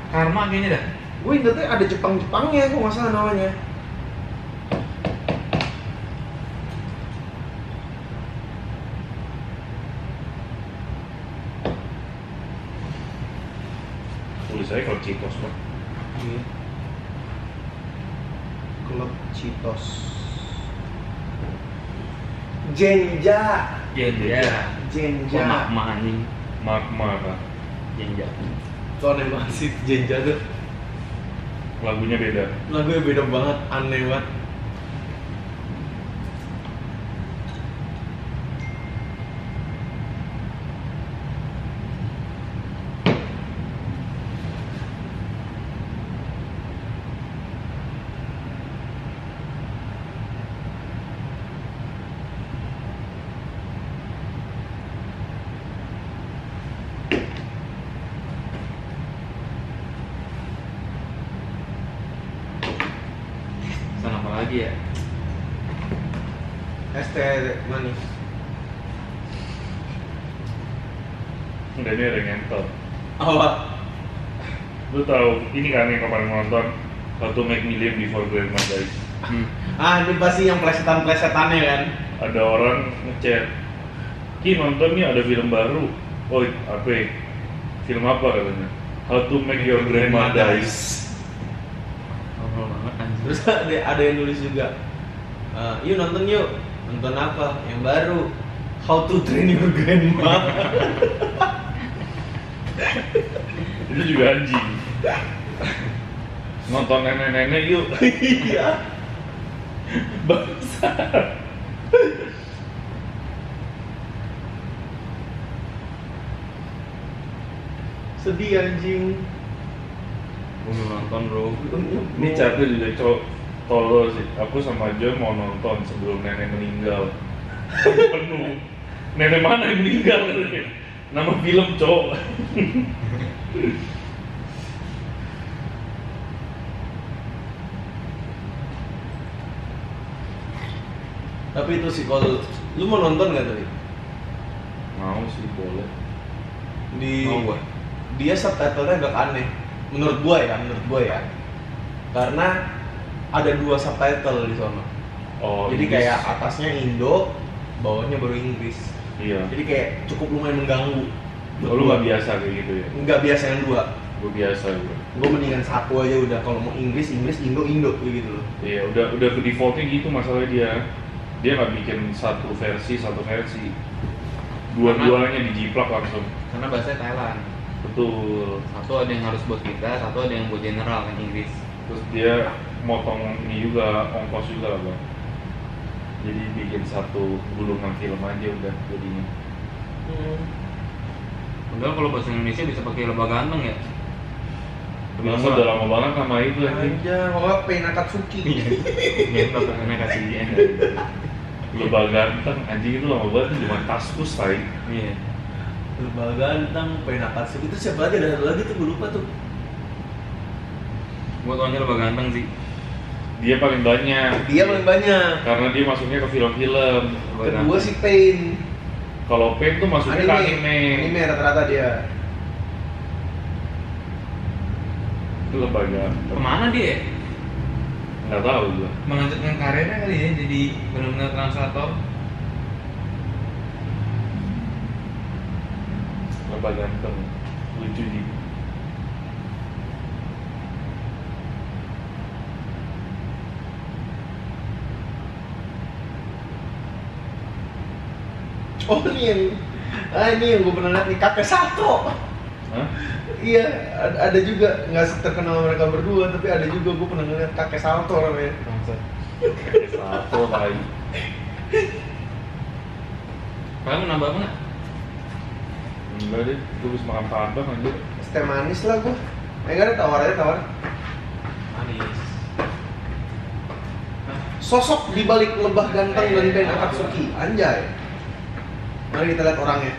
Karma kayaknya dah. Gue ingetnya ada Jepang-Jepangnya, kok nggak salah namanya. Tulis aja kalau Citos lah. Iya. Klub Citos. Jenja. Jenja. Jenja. Mak anjing. Magma kan. Jenja. Itu aneh banget sih Jenja tuh. Lagunya beda. Lagunya beda banget, aneh banget. Pesan apa lagi ya? Es teh manis. Enggak, ini ada yang ngentot. Apa? Lu tahu ini kan yang kemarin nonton How to Make Million Before Grandma Dies. Ah, ini pasti yang plesetan-plesetannya kan. Ada orang ngechat, Ki nonton nih ada film baru. Oh apa ya? Film apa katanya? How to Make Your Grandma Dies. Ngobrol banget anjing. Terus ada yang nulis juga, yuk nonton yuk. Nonton apa? Yang baru. How to Train Your Grandma. Itu juga anjing. Nonton nenek-nenek yuk. Iya. Bangsa. Sedih anjing. Gue mau nonton bro. Ini chatnya juga tolol sih. Aku sama John mau nonton sebelum nenek meninggal. Penuh. Nenek mana yang meninggal katanya? Nama film cowok. Tapi itu sih kalau lu mau nonton nggak tadi? Mau sih boleh. Mau gua. Dia subtitlenya agak aneh. Menurut gua ya. Karena ada 2 subtitle di sana. Oh, Jadi Inggris. kayak atasnya Indo, bawahnya baru Inggris. Iya. Jadi kayak cukup lumayan mengganggu. Oh, lu nggak biasa kayak gitu ya? Nggak biasa yang 2. Gue biasa gitu. Gue mendingan 1 aja udah. Kalau mau Inggris, Indo kayak gitu loh. Iya, udah ke defaultnya gitu masalahnya dia. Dia nggak bikin satu versi. Dua-duanya dijiplak langsung. Karena bahasa Thailand. Betul. Satu ada yang harus buat kita, satu ada yang buat general kan Inggris. Terus dia motong ini juga, ongkos juga lah bang. Jadi bikin satu gulungan film aja udah jadinya. Padahal kalau bahasa Indonesia bisa pakai lebah ganteng ya. Masa udah lama banget sama itu anjing. Aja, kalau Pei Nakatsuki. Ngentot karena kasihan. Lebah ganteng anjing itu lama banget cuma Taskus tai. Iya. Lebah ganteng, Pei Nakatsuki itu siapa lagi? Ada satu lagi tuh gue lupa tuh. Gua taunya lebah ganteng sih. Dia paling banyak. Dia paling banyak. Karena dia masuknya ke film-film. Lebah Kedua ganteng. si Pain. Kalau Pain tuh masuknya ke anime. Anime rata-rata dia. Itu lebah ganteng. Kemana dia? Nggak tahu gua. Melanjutkan karirnya kali ya, jadi benar-benar translator. Lebah ganteng. Lucu sih. Oh ini yang gue pernah lihat nih, Kakek Sato. Hah? Iya, ada juga, nggak terkenal mereka berdua, tapi ada juga gue pernah ngeliat Kakek Sato namanya. Bangsat. Satu lagi. Kalian mau nambah apa nggak? Enggak deh, gue bisa makan padang anjir. Es teh manis lah gue. Nggak ada, tawar aja tawar. Manis. Sosok di balik lebah ganteng dan Pei Nakatsuki, anjay. Mari kita lihat orangnya.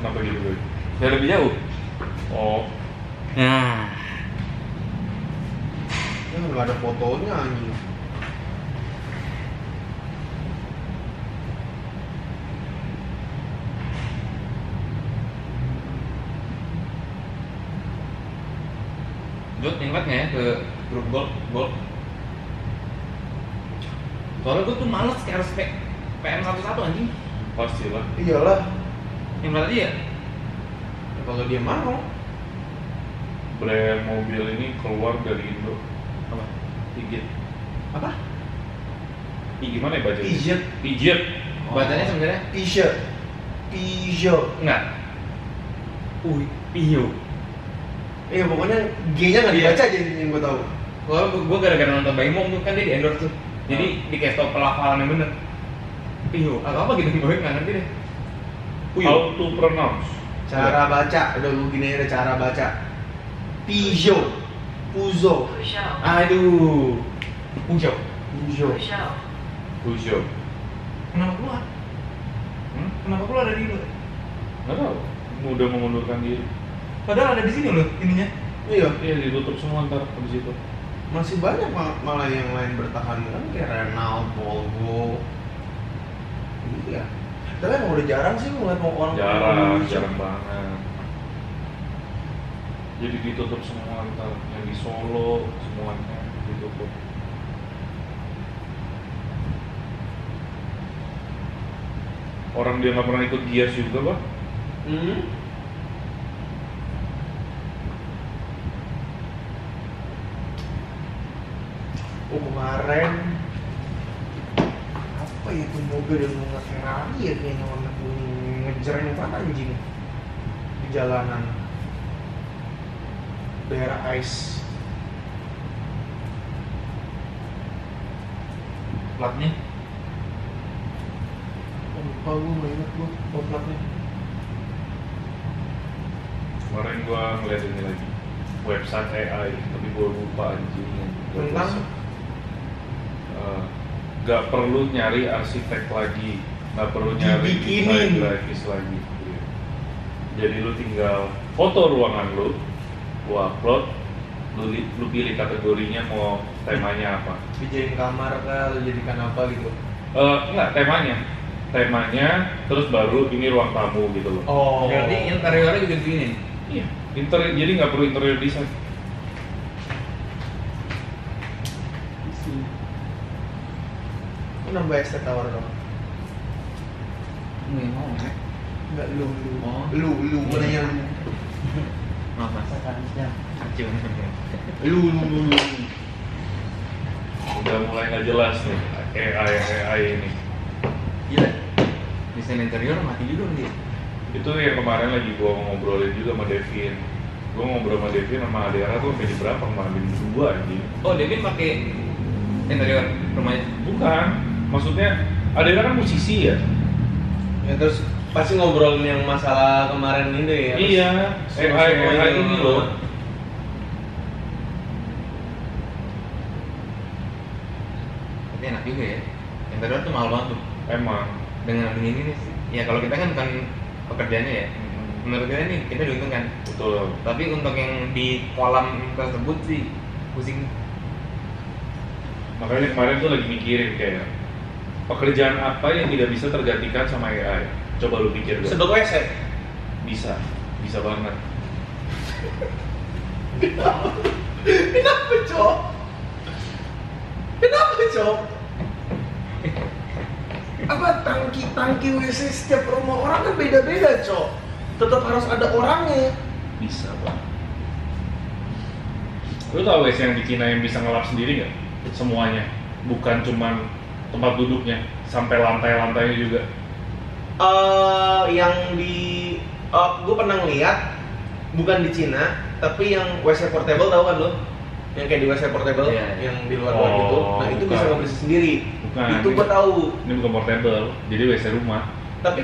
Kenapa gitu gue? Biar lebih jauh. Oh, Nah, Ya nggak ada fotonya anjing. Jod, invite nggak ya ke grup golf? Soalnya gue tuh males kayak harus PM 11 anjing. pastilah. Iyalah. Yang plat aja ya? Ya, kalau dia mau. Brand mobil ini keluar dari Indo. Apa? Pijit. Apa? Gimana ya bacanya? Pijit. Pijit. Bacanya sebenarnya Peugeot. Peugeot. enggak. Pio. Iya pokoknya G-nya nggak Iya. dibaca aja yang gue tahu. Gua gara-gara nonton Bayi Mom tuh kan dia di endorse tuh. Jadi dikasih tau pelafalan yang bener. Pio. Atau apa gitu gue nggak ngerti deh. How to pronounce? Cara baca, udah gue gini ada cara baca. Peugeot. Peugeot. Aduh. Peugeot. Peugeot. Peugeot. Kenapa keluar? Kenapa keluar dari Indo? Nggak tahu. Udah mengundurkan diri. Padahal ada di sini loh ininya. Iya. Iya ditutup semua ntar habis itu. Masih banyak malah yang lain bertahan kan kayak Renault, Volvo. Iya. Tapi emang udah jarang sih ngeliat orang Jarang banget. Jadi ditutup semua ntar yang di Solo semuanya ditutup. Orang dia nggak pernah ikut Gias juga, Pak. Oh kemarin apa ya tuh mobil yang mau Ferrari ya kayaknya warna kuning ngejreng banget anjing di jalanan daerah ice. Platnya Lupa gue nggak inget gue platnya. Kemarin gua ngeliat ini lagi website AI, tapi gua lupa anjing. Tentang Gak perlu nyari arsitek lagi, gak perlu nyari Dibikinin. desain grafis lagi. Iya. Jadi lu tinggal foto ruangan lu upload, lu pilih kategorinya mau temanya apa. dijadiin kamar kah atau jadikan apa gitu. Enggak, temanya terus baru ini ruang tamu gitu loh. Oh. berarti interiornya juga begini. Iya. Jadi nggak perlu interior design. Lu nambah estate tower dong. Mau nggak? Enggak lu. Oh. Lu gue nanya lu. Maaf mas. Kacau. Lu. Udah mulai nggak jelas nih AI ini. Gila. Desain interior mati juga dia. Itu yang kemarin lagi gua ngobrolin juga sama Devin. Gua ngobrol sama Devin sama Adera tuh sampai di berapa kemarin? Jam 2 anjing. Oh Devin pakai interior rumahnya. Bukan, maksudnya Adera kan musisi ya. Ya terus pasti ngobrolin yang masalah kemarin ini ya. Iya, AI ini loh. Tapi enak juga ya. Interior tuh mahal banget tuh. Emang. Dengan ini nih sih. Ya kalau kita kan bukan pekerjaannya ya. Menurut kita nih kita diuntungkan. Betul. Tapi untuk yang di kolam tersebut sih pusing. Makanya kemarin tuh lagi mikirin kayak pekerjaan apa yang tidak bisa tergantikan sama AI. Coba lu pikir deh. Sedot WC. Bisa banget. Kenapa, Cok? Kenapa, Cok? Apa tangki WC setiap rumah orang kan beda-beda, Cok. Tetap harus ada orangnya. Bisa banget. Lu tau WC yang di Cina yang bisa ngelap sendiri nggak? Semuanya, bukan cuman tempat duduknya, sampai lantai-lantainya juga. Yang di gue pernah ngeliat bukan di Cina, tapi yang WC portable tahu kan lo? Yang kayak di WC portable, Iya. yang di luar-luar Oh, gitu. Nah itu bisa bukan. ngebersihin sendiri. Bukan, Itu ini- gue tahu. Ini bukan portable, jadi WC rumah. Tapi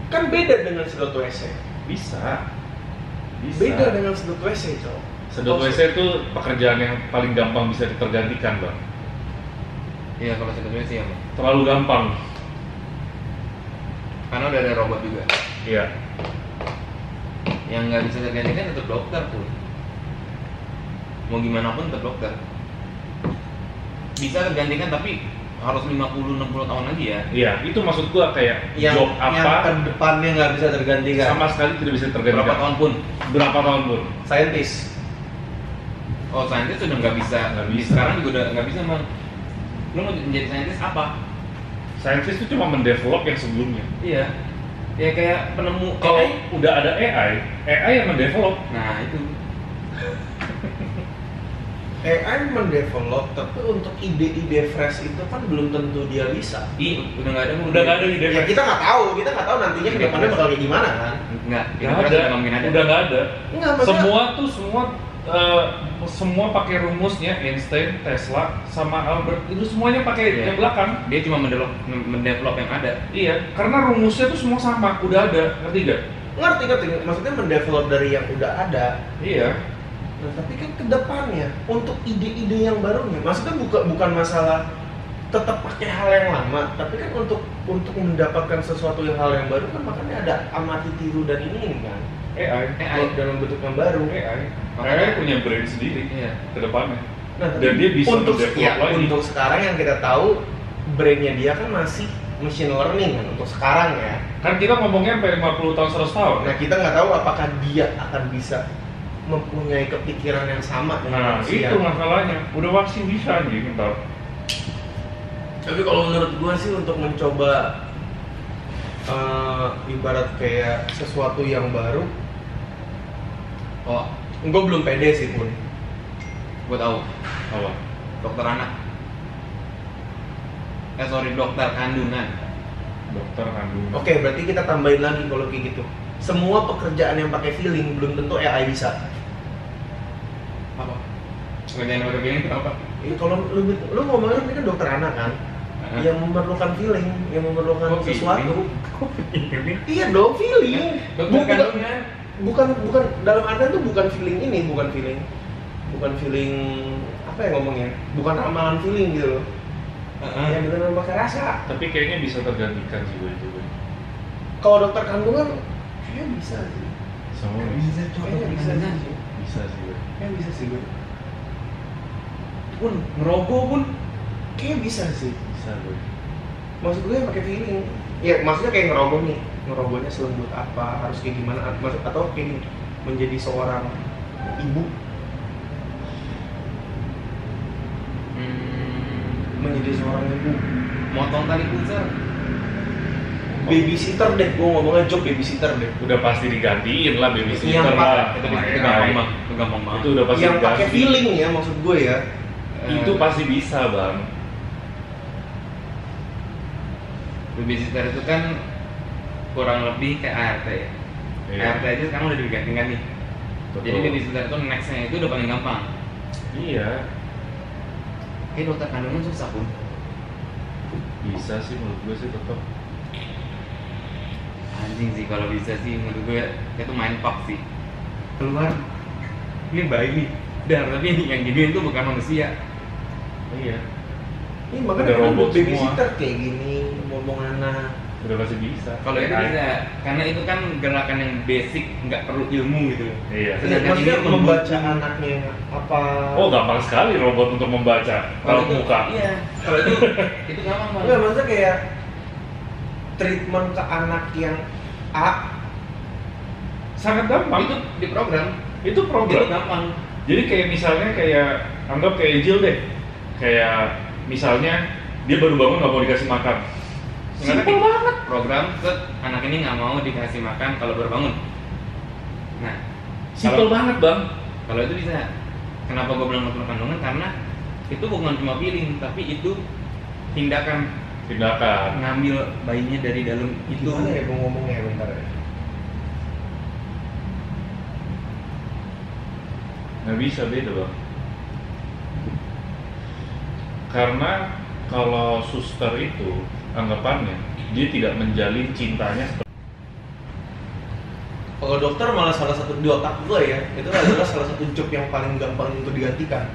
kan beda dengan sedot WC. Bisa. Beda dengan sedot WC, Cok. Sedot WC itu pekerjaan yang paling gampang bisa tergantikan, Bang. Iya kalau sebetulnya sih ya. Bang. Terlalu gampang. Karena udah ada robot juga. Iya. Yang nggak bisa tergantikan tetap dokter tuh. Mau gimana pun tetap dokter. Bisa tergantikan tapi harus 50-60 tahun lagi ya. Iya, itu maksud gua kayak job Yang apa ke depannya nggak bisa tergantikan. sama sekali tidak bisa tergantikan. Berapa tahun pun. Berapa tahun pun. Scientist. Oh saintis sudah nggak bisa. Nggak bisa. Sekarang juga udah nggak bisa bang. Lu mau menjadi saintis apa? Saintis itu cuma mendevelop yang sebelumnya. Iya. Ya kayak penemu Kalau AI. udah ada AI yang mendevelop. Nah itu. AI mendevelop, tapi untuk ide-ide fresh itu kan belum tentu dia bisa. Udah nggak ada. Udah nggak ada ide Ya kita nggak tahu nantinya ke depannya bakal kayak gimana kan. Nggak. Nggak ada. Udah nggak ada. Enggak, maksudnya Semua pakai rumusnya Einstein, Tesla, sama Albert itu semuanya pakai Iya. yang belakang. Dia cuma mendevelop yang ada. Iya, karena rumusnya tuh semua sama, udah ada, ngerti gak? ngerti, maksudnya mendevelop dari yang udah ada. Iya. Nah, tapi kan ke depannya untuk ide-ide yang barunya, maksudnya bukan masalah tetap pakai hal yang lama, tapi kan untuk mendapatkan sesuatu hal yang baru kan makanya ada amati tiru dan ini kan. AI. Dalam bentuk yang baru. AI punya brain sendiri Iya. ke depannya. Nah, Dan dia bisa untuk mendevelop lagi. untuk sekarang yang kita tahu brainnya dia kan masih machine learning kan untuk sekarang ya. Kan kita ngomongnya sampai 50 tahun 100 tahun. Nah, kita nggak tahu apakah dia akan bisa mempunyai kepikiran yang sama dengan Nah, manusia. itu masalahnya. Udah pasti bisa nih, bentar. Tapi kalau menurut gua sih untuk mencoba ibarat kayak sesuatu yang baru, Oh, gua belum pede sih pun. gue tahu. Apa? Dokter anak. Dokter kandungan. Dokter kandungan. Oke, berarti kita tambahin lagi kalau kayak gitu. Semua pekerjaan yang pakai feeling belum tentu AI bisa. Apa? Pekerjaan yang pakai itu apa? Kalau lu ngomongin ini kan dokter anak kan, yang memerlukan feeling, yang memerlukan sesuatu. Iya dong, feeling. Dokter kandungan. Bukan dalam artian tuh bukan feeling ini, bukan feeling apa ya ngomongnya, bukan ramalan feeling gitu loh. Yang benar-benar pakai rasa. Tapi kayaknya bisa tergantikan sih gue itu. Kalau dokter kandungan kayaknya bisa sih. Sama Bisa tuh Kayaknya dokter bisa kandungan. sih. bisa sih gue. Kayaknya bisa sih gue. Pun ngerogoh pun. Kayaknya bisa sih. Bisa gue. Maksud gue yang pakai feeling. Ya maksudnya kayak ngerogoh nih. Ngerogohnya selembut apa, harus kayak gimana, atau kayak menjadi seorang ibu, menjadi seorang ibu. Motong tali pusar. Babysitter deh, gue ngomongnya job babysitter deh. Udah pasti digantiin lah babysitter Yang lah. Itu Sama gampang AI. banget. Itu gampang banget. Itu udah pasti Yang pakai diganti. feeling ya maksud gue ya. Itu pasti bisa, Bang. Babysitter itu kan kurang lebih kayak ART ya. Iya. ART aja sekarang udah digantikan nih. Betul. Jadi babysitter itu nextnya itu udah paling gampang. Iya. Kayak dokter kandungan susah pun. Bisa sih menurut gue sih tetap. Anjing sih kalau bisa sih menurut gue itu main pak sih. Keluar. Ini bayi nih. Dan tapi yang gini itu bukan manusia. Iya. Ini makanya Ada kan robot babysitter kayak gini, ngomong anak. Udah pasti bisa. Kalau itu AI. bisa, karena itu kan gerakan yang basic, nggak perlu ilmu gitu. Iya. Sedangkan Maksudnya ini membaca anaknya apa. Oh, gampang sekali robot untuk membaca Kalau kalau itu, muka. Iya. Kalau itu gampang banget. Enggak, maksudnya kayak treatment ke anak yang A. Sangat gampang. Itu di program. Itu Itu program. gampang. Jadi kayak misalnya anggap kayak Jill deh. Kayak misalnya dia baru bangun nggak mau dikasih makan. Simpel banget. Program set anak ini nggak mau dikasih makan kalau baru bangun. Nah, Simpel banget, Bang. kalau itu bisa. Kenapa gue bilang dokter kandungan? Karena itu bukan cuma feeling, tapi itu tindakan ngambil bayinya dari dalam itu. Gimana ya gue ngomongnya bentar ya. Nggak bisa beda, Bang. Karena kalau suster itu anggapannya dia tidak menjalin cintanya seperti Kalau dokter malah salah satu di otak gue ya, itu adalah salah satu job yang paling gampang untuk digantikan.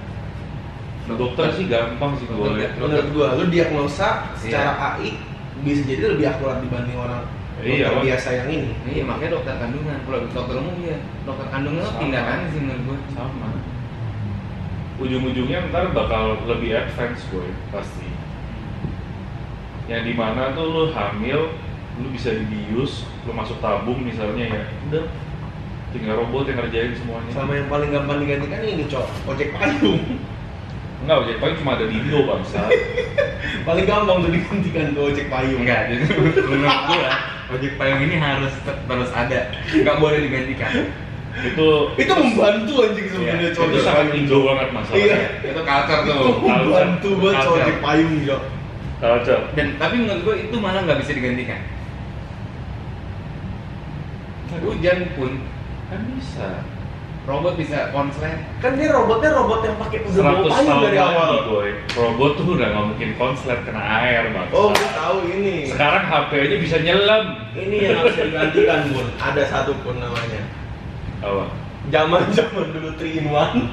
dokter sih gampang sih gue. Menurut gue, lu diagnosa secara AI bisa jadi lebih akurat dibanding orang Iya, dokter Bang. biasa yang ini. Iya, makanya dokter kandungan. Kalau dokter umum ya, dokter kandungan itu Sama. tindakan sih menurut gue. Sama. Ujung-ujungnya ntar bakal lebih advance gue pasti. Yang dimana tuh lu hamil, lu bisa dibius, lu masuk tabung misalnya ya, udah tinggal robot yang ngerjain semuanya. Sama yang paling gampang digantikan ini cok, ojek payung. Enggak, ojek payung cuma ada di Indo bangsa. Paling gampang tuh digantikan tuh ojek payung. Enggak, jadi menurut gue ojek payung ini harus terus ada, nggak boleh digantikan. Itu membantu anjing sebenarnya itu ojek sangat payung. Indo banget masalahnya. Iya. Itu culture tuh. Itu membantu banget Culture. ojek payung ya. Culture. Dan tapi menurut gue itu malah nggak bisa digantikan. Hujan pun Kan bisa. robot bisa konslet. Kan dia robot yang pakai udah bawa 100 payung tahun dari awal. lagi boy. Robot tuh udah nggak mungkin konslet kena air bang. Oh, gue tahu ini. Sekarang HP aja bisa nyelam. Ini yang harus digantikan, Bun. Ada satu pun namanya. Apa? Zaman dulu 3 in 1,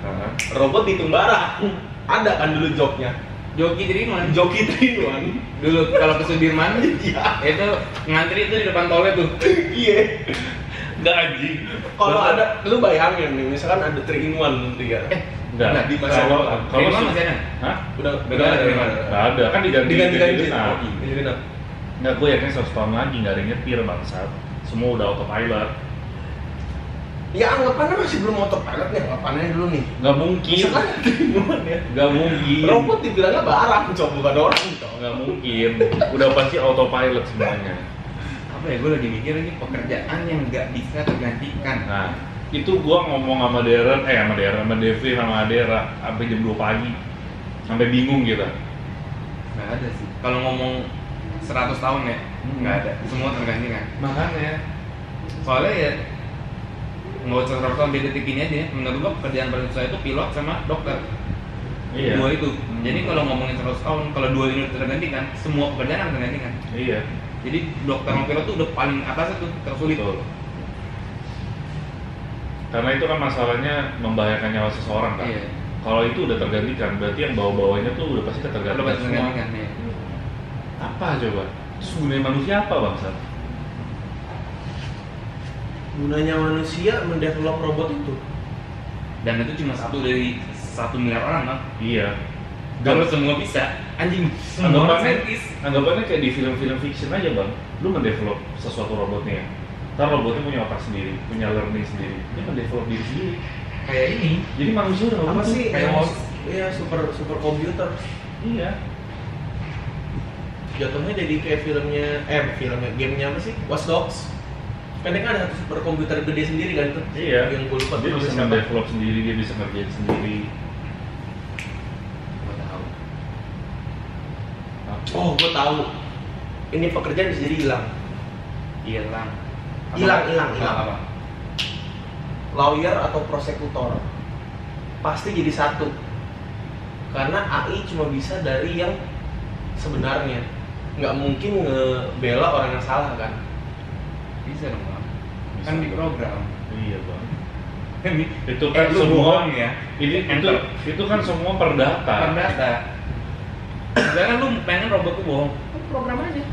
Hah? robot hitung barang. Ada kan dulu joknya. Joki Trinuan. Joki 3 in Dulu kalau ke Sudirman 1. Iya. itu ngantri itu di depan tolnya tuh. Iya. Nggak anjing. Kalau ada, lu bayangin nih, misalkan ada 3 in 1 nanti ya. Nggak. Nah, di masa Kalau depan. kalau Trinuan sih- masih ada. Hah? Udah Nggak ada, Nggak ada kan diganti diganti genap. genap. Nggak, gue yakin 100 tahun lagi nggak ada yang nyetir bangsat. Semua udah autopilot. Ya anggapannya masih belum autopilot nih, anggapannya dulu nih. Nggak mungkin. Misalkan ada 3 in 1 ya. Nggak mungkin. Robot dibilangnya barang, coba bukan orang, coba. Nggak mungkin. Udah pasti autopilot semuanya. Apa ya, gue lagi mikir ini pekerjaan yang nggak bisa tergantikan. Nah, itu gua ngomong sama sama Devi sama Adera sampai jam 2 pagi. Sampai bingung gitu. Nggak ada sih. Kalau ngomong 100 tahun ya, nggak ada. Semua tergantikan. Makanya Soalnya ya nggak usah 100 tahun, di detik ini aja ya, menurut gua pekerjaan paling susah itu pilot sama dokter. iya. Dua itu. Jadi kalau ngomongin 100 tahun, kalau dua ini tergantikan, semua pekerjaan akan tergantikan. Iya. Jadi dokter sama pilot tuh udah paling atas itu, tersulit. Betul. Karena itu kan masalahnya membahayakan nyawa seseorang kan. Iya. Kalau itu udah tergantikan, berarti yang bawa-bawanya tuh udah pasti Udah ketergantikan pasti semua. tergantikan ya. Apa coba? Terus gunanya manusia apa bangsa? Gunanya manusia mendevelop robot itu. Dan itu cuma satu dari 1 miliar orang kan. Iya. Kalau semua bisa, anjing semua Anggapannya, saintis. anggapannya kayak di film-film fiction aja bang. Lu mendevelop sesuatu robotnya ya. Ntar robotnya punya otak sendiri, punya learning sendiri. Dia mendevelop diri sendiri. Kayak ini. Jadi manusia udah nggak Apa butuh. sih? kayak yang- mouse. Iya, super komputer. Iya. Jatuhnya jadi kayak filmnya gamenya apa sih? Watch Dogs. Kan dia kan ada satu super komputer gede sendiri kan tuh. Iya. Yang gue lupa Dia tuh bisa siapa. mendevelop sendiri, dia bisa ngerjain sendiri. Gua tahu. Oh, gue tahu. Ini pekerjaan bisa jadi hilang. Hilang. Hilang. Apa? Lawyer atau prosekutor pasti jadi satu. Karena AI cuma bisa dari yang sebenarnya. Nggak mungkin ngebela orang yang salah kan. Bisa dong, Bang. Bisa. Kan di program. Iya bang. Kan Itu kan lu semua bohong ya. Enter. itu kan semua per data. Per data. Sedangkan lu pengen robot tuh bohong, kan program aja.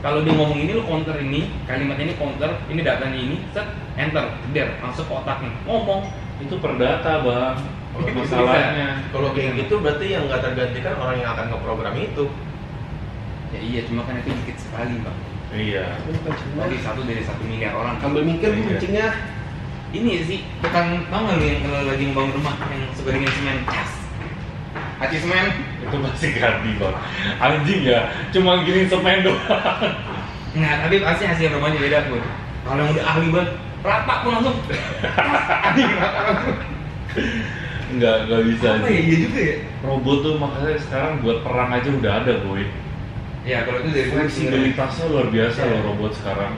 Kalau dia ngomong ini, lu counter ini, kalimat ini counter, ini datanya ini, set, enter, der, masuk ke otaknya, ngomong. Itu per data bang. Itu Masalahnya. Kalau kayak gitu berarti yang nggak tergantikan orang yang akan ngeprogram itu. Ya iya, cuma kan itu dikit sekali, Bang. Iya. Dari 1 miliar orang. Ambil mikir Iya. kucingnya. Ini sih, bukan tau nggak lu yang kalau lagi ngebangun rumah yang suka dengan semen, cas, hati semen. Itu pasti ganti bang. Anjing ya, cuma gini semen doang. Nah, tapi pasti hasil rumahnya beda pun. Kalau yang udah ahli banget, rata pun langsung. Anjing rata langsung. Nggak bisa. Apa ya, iya juga ya. Robot tuh makanya sekarang buat perang aja udah ada boy. Ya kalau itu dari Fleksibilitasnya luar biasa Iya. loh robot sekarang.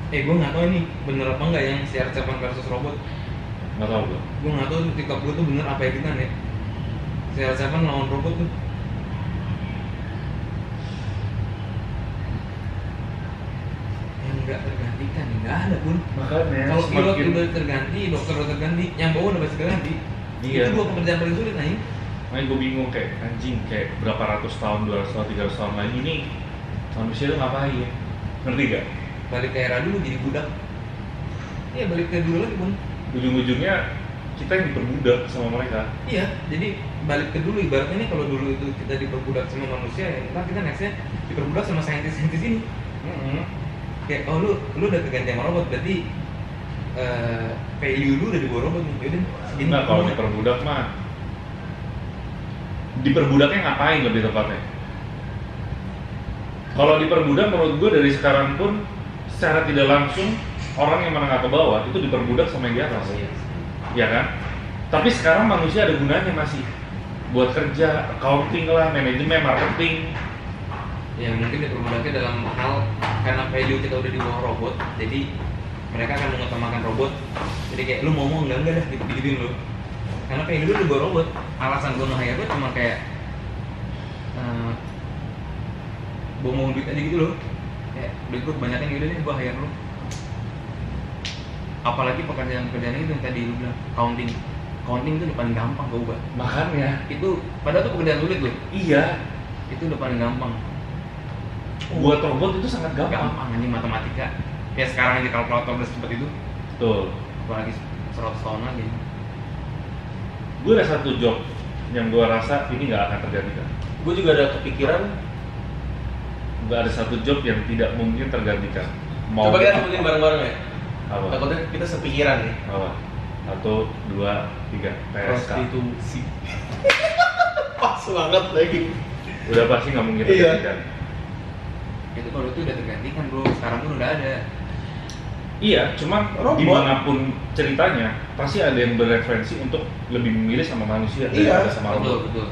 gue nggak tahu ini bener apa enggak yang CR7 versus robot. Nggak tahu bang. Gue nggak tahu TikTok gue tuh bener apa editan ya. CR7 lawan robot tuh. Yang nggak tergantikan, nggak ada pun. Makanya Kalau pilot udah terganti, dokter udah terganti, yang bawa udah pasti terganti. Iya. Itu 2 pekerjaan paling sulit nih. Makanya gue bingung kayak anjing kayak berapa ratus tahun, 200 tahun, 300 tahun lagi ini manusia tuh ngapain? Ngerti gak? Balik ke era dulu jadi budak. Iya balik ke dulu lagi pun. Ujung-ujungnya kita yang diperbudak sama mereka. Iya, jadi balik ke dulu ibaratnya nih kalau dulu itu kita diperbudak sama manusia ya, ntar kita nextnya diperbudak sama saintis-saintis ini. Kayak oh lu udah keganti sama robot berarti value lu udah di bawah robot nih. Yaudah, segini. Enggak, kalau diperbudak mah diperbudaknya ngapain lebih tepatnya? Kalau diperbudak menurut gue dari sekarang pun secara tidak langsung orang yang menengah ke bawah itu diperbudak sama yang di atas. Iya. Ya kan? Tapi sekarang manusia ada gunanya masih buat kerja, accounting lah, manajemen, marketing. Ya mungkin diperbudaknya dalam hal karena value kita udah di bawah robot, jadi mereka akan mengutamakan robot. Jadi kayak lu mau enggak dah gitu lu. Karena value lu di bawah robot. Alasan gue nge-hire gue cuma kayak mau duit aja gitu loh. Kayak duit gue kebanyakan gitu deh, gue hire lu. Apalagi pekerjaan-pekerjaan itu yang tadi lu bilang, accounting itu udah paling gampang gue buat. Makanya Itu padahal tuh pekerjaan sulit loh. iya, Itu udah paling gampang. buat robot itu sangat gampang. Gampang anjing matematika. Ya sekarang di kalkulator udah seperti itu. Betul. Apalagi 100 tahun lagi. Gue ada satu job yang gue rasa ini nggak akan tergantikan. Gue juga ada kepikiran. Nggak ada satu job yang tidak mungkin tergantikan. Coba kita sebutin bareng-bareng ya. Apa? Takutnya kita sepikiran nih. Apa? 1, 2, 3, PSK. Prostitusi. Pas banget lagi. Udah pasti nggak mungkin Iya. tergantikan. Itu kalau itu udah tergantikan bro. Sekarang pun udah ada. Iya, cuman Robot. dimanapun ceritanya pasti ada yang bereferensi untuk lebih memilih sama manusia Iya, daripada sama robot. Betul.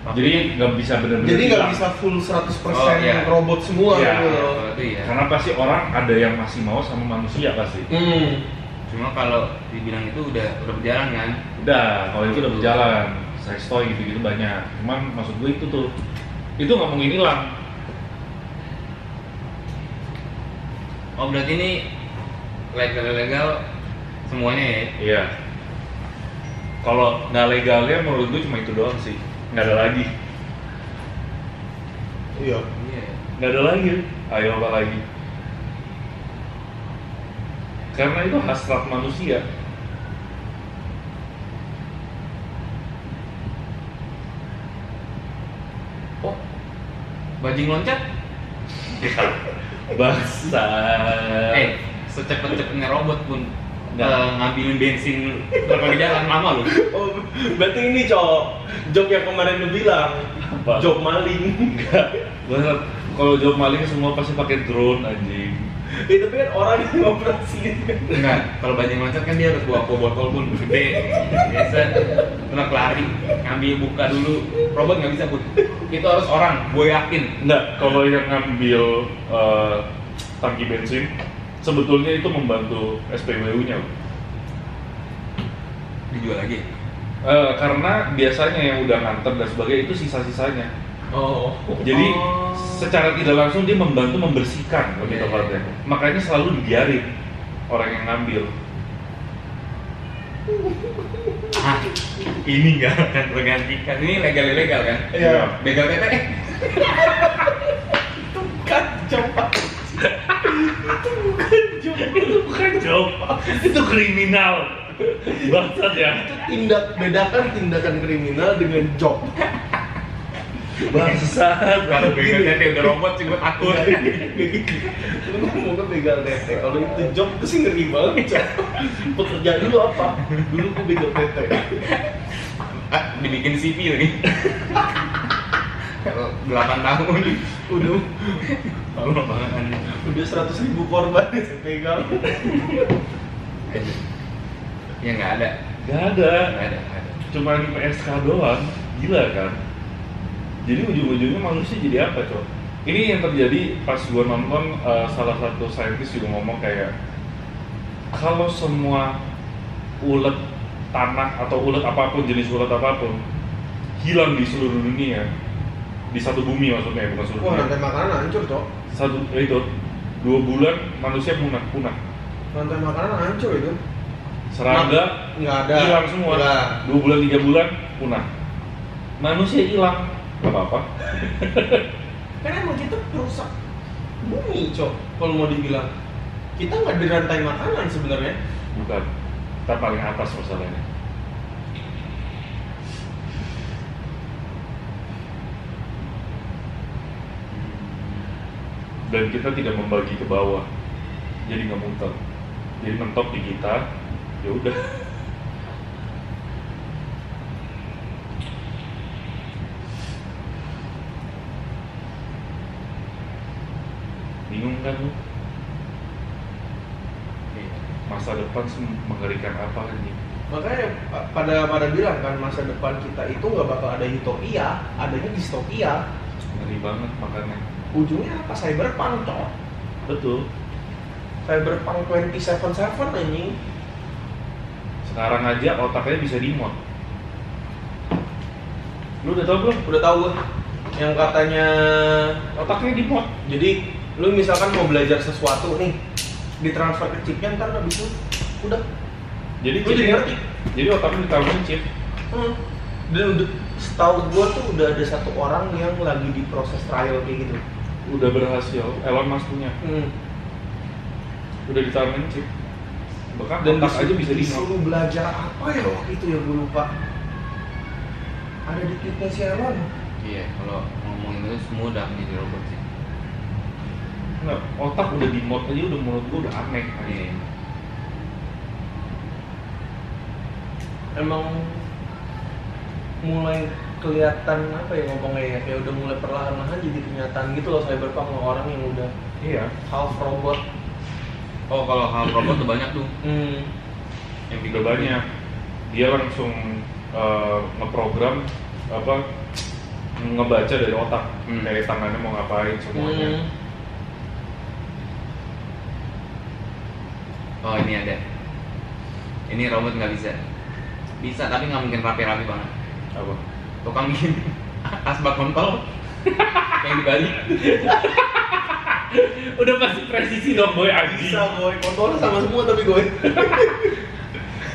Jadi nggak bisa benar-benar. Jadi nggak bilang. bisa full 100% Oh, iya. robot semua Iya. gitu loh. Kalau itu ya. Karena pasti orang ada yang masih mau sama manusia pasti. Cuma kalau dibilang itu udah berjalan kan. Udah, kalau itu udah berjalan, sex toy gitu-gitu banyak. Cuman maksud gue itu tuh, itu nggak mungkin hilang. Oh berarti ini legal semuanya ya? Iya. Kalau nggak legalnya menurut gue cuma itu doang sih, nggak ada lagi. Iya. Iya. Nggak ada lagi. Ayo apa lagi? Karena itu hasrat manusia. Oh, bajing loncat? Bangsa. Secepat-cepatnya robot pun Nggak. ngambilin bensin berapa jalan lama loh. Oh, berarti ini job yang kemarin lu bilang. Apa? Job maling. Enggak. Kalau job maling semua pasti pakai drone anjing. Itu kan orang yang ngoperasiin. Enggak, kalau bajing loncat kan dia harus bawa botol pun gede. Biasa kena lari, ngambil buka dulu. Robot nggak bisa pun. Itu harus orang, gue yakin. Enggak, kalau yang ngambil tangki bensin sebetulnya itu membantu SPBU-nya. Dijual lagi. Karena biasanya yang udah nganter dan sebagainya itu sisa-sisanya. Oh. Jadi secara tidak langsung dia membantu membersihkan lebih Iya, tepatnya. iya. Makanya selalu dibiarin orang yang ngambil. Ah, ini nggak akan tergantikan. Ini legal kan? Iya. Begal tete. Itu kan job. Itu bukan job, itu kriminal. Bangsat ya. Itu bedakan tindakan kriminal dengan job. Bangsat. Kalau begal tete udah robot sih gue takut. Lu ngomongnya begal tete. Kalau itu job itu sih ngeri banget. Cok. Pekerjaan dulu apa? Dulu gue begal tete. Dibikin CV lagi. Kalau 8 tahun Udah lama banget. udah 100.000 korban yang saya pegang. Ya nggak ada. Gak ada. Nggak ada. Cuman PSK doang. Gila kan. Jadi ujung-ujungnya manusia jadi apa, Cok? Ini yang terjadi pas gua nonton salah satu saintis juga ngomong kayak kalau semua ulet tanah atau ulet apapun, jenis ulet apapun hilang di seluruh dunia, di satu bumi maksudnya, bukan seluruh Wah, dunia. rantai makanan hancur, Cok. Itu 2 bulan manusia punah. Rantai makanan hancur itu. Serangga Nggak ada. hilang semua. Hilang. 2 bulan 3 bulan punah. Manusia hilang, nggak apa-apa. Kan emang kita perusak bumi, Cok. Kalau mau dibilang, kita nggak di rantai makanan sebenarnya. Bukan, kita paling atas masalahnya. Dan kita tidak membagi ke bawah, jadi nggak muter. Jadi mentok di kita, ya udah. kan lu? Masa depan mengerikan apa anjing? Makanya pada bilang kan masa depan kita itu nggak bakal ada utopia, adanya distopia. Ngeri banget makanya. Ujungnya apa? Cyberpunk toh. Betul. Cyberpunk 2077 anjing. Sekarang aja otaknya bisa di-mod. Lu udah tau belum? Udah tahu gue. Yang katanya Otaknya di-mod. jadi lu misalkan mau belajar sesuatu nih, ditransfer ke chipnya ntar habis itu udah. Jadi Lu jadi ngerti. Jadi otaknya ditaruhin chip. Dan udah setahu gue tuh udah ada satu orang yang lagi diproses trial kayak gitu. Udah berhasil. Elon Musk punya. Udah ditaruhin chip. Bahkan Dan otak aja bisa di-mod. disuruh belajar apa ya waktu itu ya gue lupa. Ada di tweetnya si Elon. Iya, kalau ngomongin itu semua udah menjadi robot sih. Nggak, otak udah di-mod aja udah menurut gua udah aneh. Iya. Emang mulai kelihatan apa ya ngomongnya ya, kayak udah mulai perlahan-lahan jadi kenyataan gitu loh Cyberpunk, orang yang udah Iya. half robot. Oh, kalau hal robot tuh banyak tuh. Yang Udah banyak. Dia langsung ngeprogram apa ngebaca dari otak, kayak tangannya mau ngapain semuanya. Oh, ini ada. Ini robot nggak bisa. Bisa, tapi nggak mungkin rapi-rapi banget. Apa? Tukang bikin asbak kontol yang di Bali. Udah pasti presisi dong boy anjing. Bisa boy, kontrolnya sama semua tapi boy.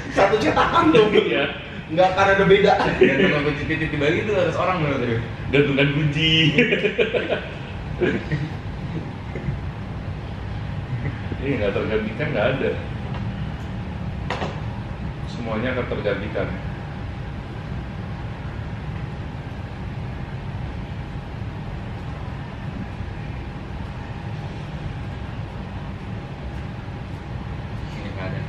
Satu cetakan dong. Iya. Nggak akan ada beda. Dan tukang kunci titik di Bali itu harus orang menurut gue. Gantungan kunci. Ini nggak tergantikan, nggak ada. Semuanya akan tergantikan. Ini nggak ada.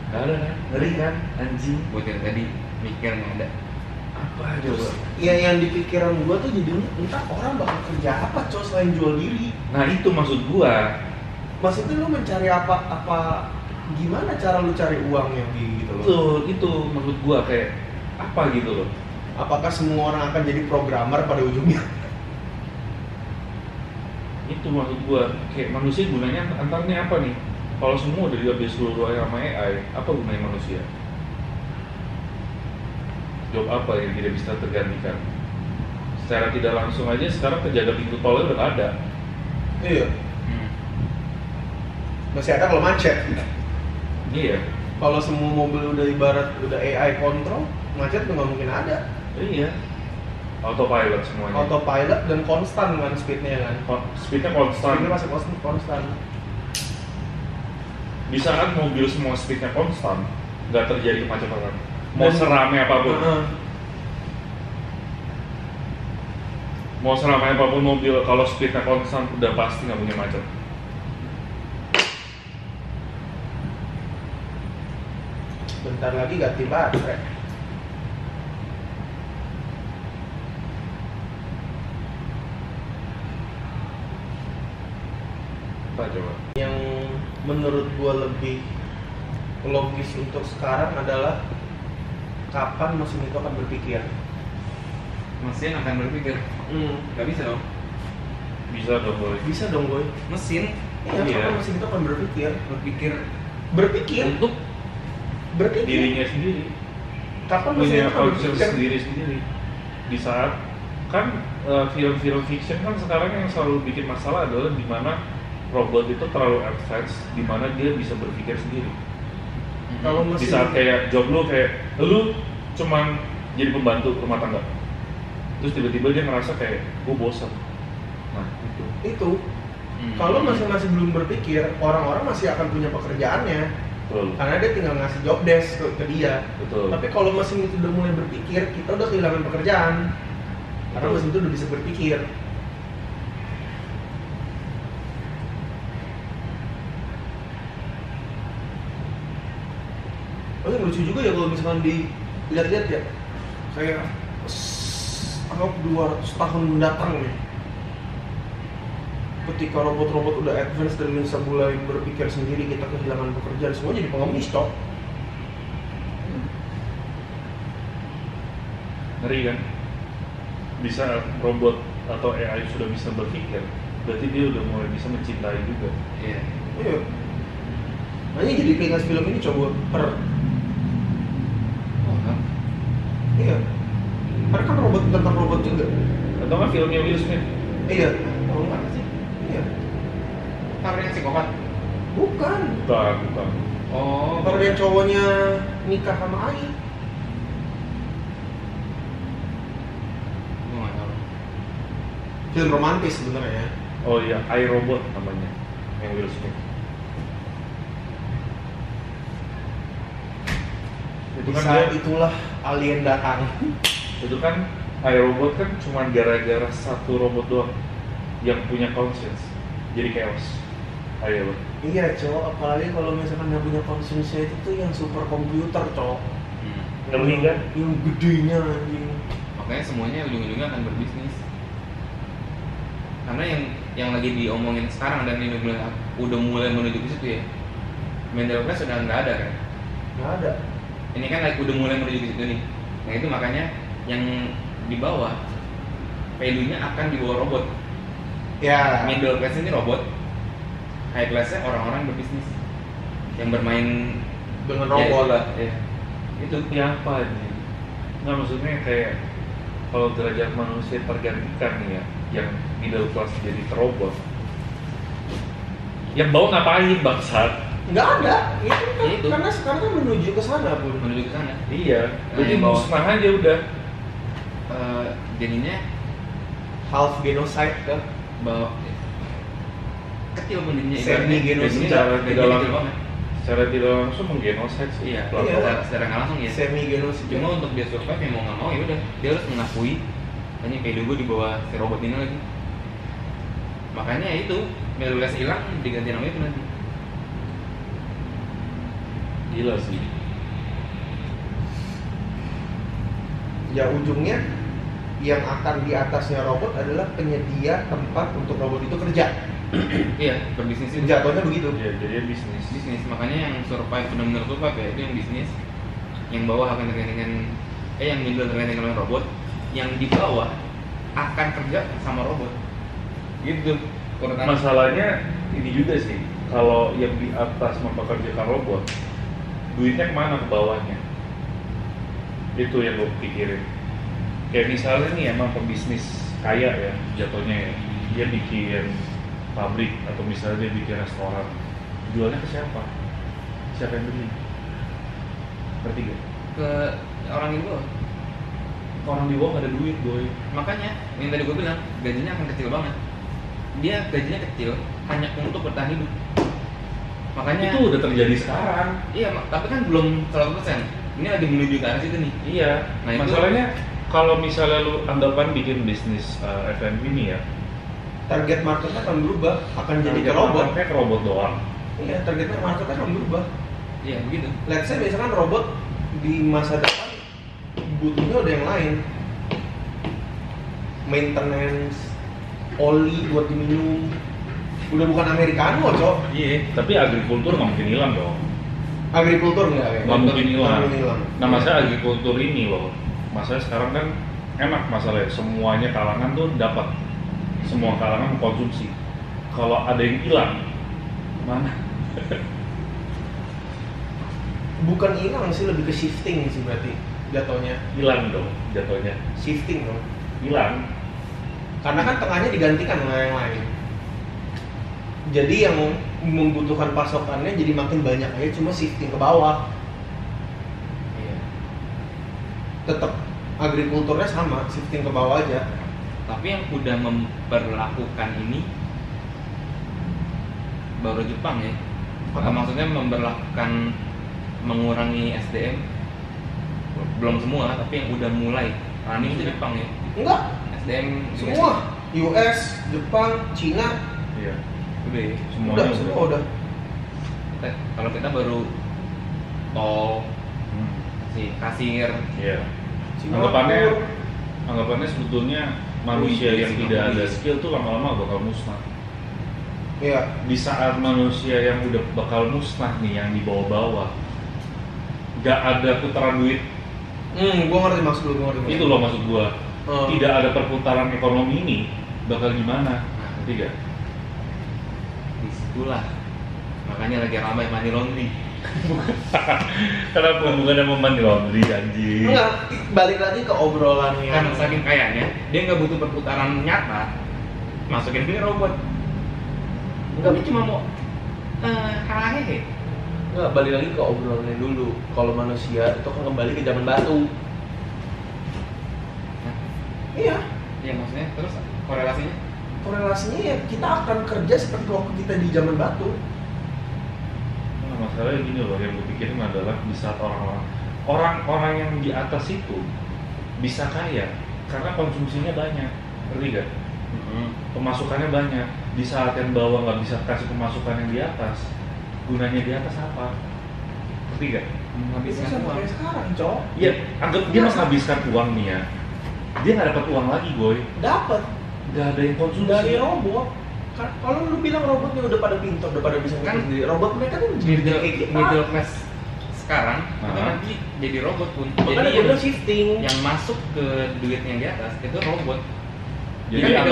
Nggak ada kan? Ngeri kan? Anjing. Gue dari tadi mikir nggak ada. Apa coba? Ya yang di pikiran gua tuh jadinya entah orang bakal kerja apa coy selain jual diri. Nah itu maksud gua. Maksudnya lu mencari apa gimana cara lu cari uang yang gitu loh? Itu maksud gua kayak apa gitu loh. Apakah semua orang akan jadi programmer pada ujungnya? Itu maksud gua, kayak manusia gunanya antaranya apa nih? Kalau semua udah diambil seluruhnya sama AI, apa gunanya manusia? Job apa yang tidak bisa tergantikan? Secara tidak langsung aja sekarang penjaga pintu tolnya udah nggak ada. Iya. Masih ada kalau macet. Iya. Kalau semua mobil udah ibarat udah AI kontrol, macet tuh nggak mungkin ada. Iya. Autopilot semuanya. Autopilot dan konstan kan speednya kan. Speednya konstan. Speednya masih konstan. Di saat mobil semua speednya konstan, nggak terjadi kemacetan. Mau Dan- seramai apapun. Mau seramai apapun mobil, kalau speednya konstan udah pasti nggak punya macet. Bentar lagi ganti baterai. Apa coba? Yang menurut gua lebih logis untuk sekarang adalah kapan mesin itu akan berpikir. Mesin akan berpikir. Nggak bisa dong. Bisa dong boy. Bisa dong boy. Mesin Iya, Iya. kapan mesin itu akan berpikir. berpikir Untuk berpikir. Dirinya sendiri. Kapan mesin Punya itu akan konsep berpikir? sendiri. Di saat kan film-film fiction kan sekarang yang selalu bikin masalah adalah di mana robot itu terlalu advance, di mana dia bisa berpikir sendiri. Kalau Di mesin saat kayak job lu kayak lu cuman jadi pembantu rumah tangga, terus tiba-tiba dia ngerasa kayak gue bosan. Nah itu itu kalau masing-masing belum berpikir, orang-orang masih akan punya pekerjaannya betul. karena dia tinggal ngasih job desk ke dia. Betul. Tapi kalau mesin itu udah mulai berpikir, kita udah kehilangan pekerjaan karena Betul. mesin itu udah bisa berpikir. Oh, yang lucu juga ya kalau misalkan dilihat-lihat ya, saya anggap 200 tahun mendatang nih, ketika robot-robot udah advance dan bisa mulai berpikir sendiri, kita kehilangan pekerjaan, semua jadi pengemis, Cok. Ngeri kan? Bisa robot atau AI sudah bisa berpikir, berarti dia udah mulai bisa mencintai juga. Iya. Iya. Makanya jadi keinget film ini coba Oh, kan? Iya. Karena kan robot tentang robot juga. Atau kan filmnya Will Smith? Iya. Oh, enggak sih. Iya. Power yang psikopat. Bukan. Bukan. Oh, Baru yang cowoknya nikah sama Ai. Gue nggak tahu. Film romantis sebenarnya. Oh iya, iRobot namanya, yang Will Smith. Itu Di kan saat dia, itulah alien datang. itu kan iRobot kan cuma gara-gara satu robot doang yang punya conscience, jadi chaos. iRobot. Iya, Cok. Apalagi kalau misalkan yang punya konsumsi itu tuh yang super komputer, Cok. Ngeri kan? Yang gedenya anjing. Makanya semuanya ujung-ujungnya akan berbisnis. Karena yang lagi diomongin sekarang dan ini udah mulai menuju ke situ ya. Middle class sudah nggak ada kan? Nggak ada. Ini kan udah mulai menuju ke situ nih. Nah itu makanya yang di bawah value-nya akan dibawa robot. Ya. Middle class ini robot, high class-nya orang-orang berbisnis yang bermain Dengan ya, robot. itulah, ya. Itu Ya apa ini? Nggak, maksudnya kayak kalau derajat manusia tergantikan nih ya, yang middle class jadi robot. Yang bawah ngapain bangsat? Nggak ada. Itu kan, Ya itu. karena sekarang kan menuju ke sana, Bun. menuju ke sana. Iya, berarti yang bawah. musnah aja udah. Jadinya Half genocide kan. bahwa kecil pun Semi genosida. Secara gajinya tidak kecil langsung, banget. secara tidak langsung menggenosid sih. Iya, Pelan-pelan. secara nggak langsung ya. Semi genocide. Cuma untuk dia survive ya mau nggak mau ya udah dia harus mengakui hanya kayak gue di bawah si robot ini lagi. Makanya itu middle class hilang diganti nama itu nanti. Gila sih. Ya ujungnya yang akan di atasnya robot adalah penyedia tempat untuk robot itu kerja. Iya, berbisnis itu. Jatuhnya begitu. Ya, jadi bisnis. Bisnis, makanya yang survive benar-benar survive ya itu yang bisnis. Yang bawah akan tergantikan yang middle tergantikan oleh robot, yang di bawah akan kerja sama robot. Gitu. Urutan. Masalahnya ini juga sih, kalau yang di atas mempekerjakan robot, duitnya kemana ke bawahnya? Itu yang gue pikirin. Kayak misalnya nih emang pembisnis kaya ya jatuhnya ya, dia bikin pabrik atau misalnya dia bikin restoran, jualnya ke siapa? Siapa yang beli? Ngerti gak? Ke orang di bawah. Orang di bawah gak ada duit boy. Makanya yang tadi gue bilang gajinya akan kecil banget. Dia gajinya kecil hanya untuk bertahan hidup. Makanya Itu udah terjadi sekarang. iya, tapi kan belum 100%. Ini lagi menuju ke arah situ nih. Iya. Nah, itu- Masalahnya kalau misalnya lu anggapan bikin bisnis F&B nih ya, Target marketnya akan berubah, akan jadi ke target robot. marketnya ke robot doang. Iya, targetnya marketnya akan berubah. Iya, begitu. Let's say misalkan robot di masa depan butuhnya udah yang lain. Maintenance, oli buat diminum. Udah bukan Americano, Cok. Iya. Tapi agrikultur nggak mungkin hilang dong. Agrikultur nggak ya? Nggak mungkin hilang. Nggak mungkin hilang. Nah masalah agrikultur ini loh, masalah sekarang kan enak masalahnya, semuanya kalangan tuh dapat, semua kalangan mengkonsumsi. Kalau ada yang hilang, mana? Bukan hilang sih, lebih ke shifting sih berarti jatuhnya. Hilang dong jatuhnya, Shifting dong. hilang. Karena kan tengahnya digantikan oleh yang lain. Jadi yang membutuhkan pasokannya jadi makin banyak aja, cuma shifting ke bawah. Iya. Tetap agrikulturnya sama, shifting ke bawah aja. Tapi yang udah memperlakukan ini baru Jepang ya. Maksudnya memperlakukan mengurangi SDM belum semua, tapi yang udah mulai running itu Jepang ya. Enggak, SDM semua. US, Jepang, Cina, Iya, udah ya. semuanya udah semua udah. Kalau kita baru tol, Hmm, si kasir, Iya. Singapura. Anggapannya sebetulnya manusia yang tidak ada skill tuh lama-lama bakal musnah. Iya. Di saat manusia yang udah bakal musnah nih, yang di bawah-bawah, gak ada putaran duit. Gua ngerti maksud lu, gua ngerti. Itu loh maksud gua. Hmm. Tidak ada perputaran ekonomi ini, bakal gimana? Ngerti gak? Disitulah makanya lagi ramai money laundry. Kenapa hubungannya sama money laundry anjing? Enggak, balik lagi ke obrolan yang Kan saking kayaknya dia nggak butuh perputaran nyata, masukin ini robot. Enggak. Dia cuma mau hahehe. Enggak, balik lagi ke obrolan yang dulu. Kalau manusia itu kan kembali ke zaman batu. Iya, Iya maksudnya terus korelasinya? korelasinya ya kita akan kerja seperti waktu kita di zaman batu. Nah, masalahnya gini loh, yang gue pikirin adalah di saat orang-orang yang di atas itu bisa kaya karena konsumsinya banyak, ngerti gak? Pemasukannya banyak. Di saat yang bawah nggak bisa kasih pemasukan yang di atas, gunanya di atas apa? Ngerti gak? Menghabiskan Sama uang. kayak sekarang, Cok. Iya, anggap dia menghabiskan uang nih ya. Dia nggak dapat uang lagi, boy. Dapat Nggak ada yang konsumsi. dari robot. Kan kalau lu bilang robotnya udah pada pintar, udah pada bisa Kan mikir sendiri. Robot mereka tuh jadi kayak kita. Middle class sekarang itu Aha. nanti jadi robot pun. Makanya Jadi gue bilang shifting. yang masuk ke duit yang di atas itu robot. Jadi Kan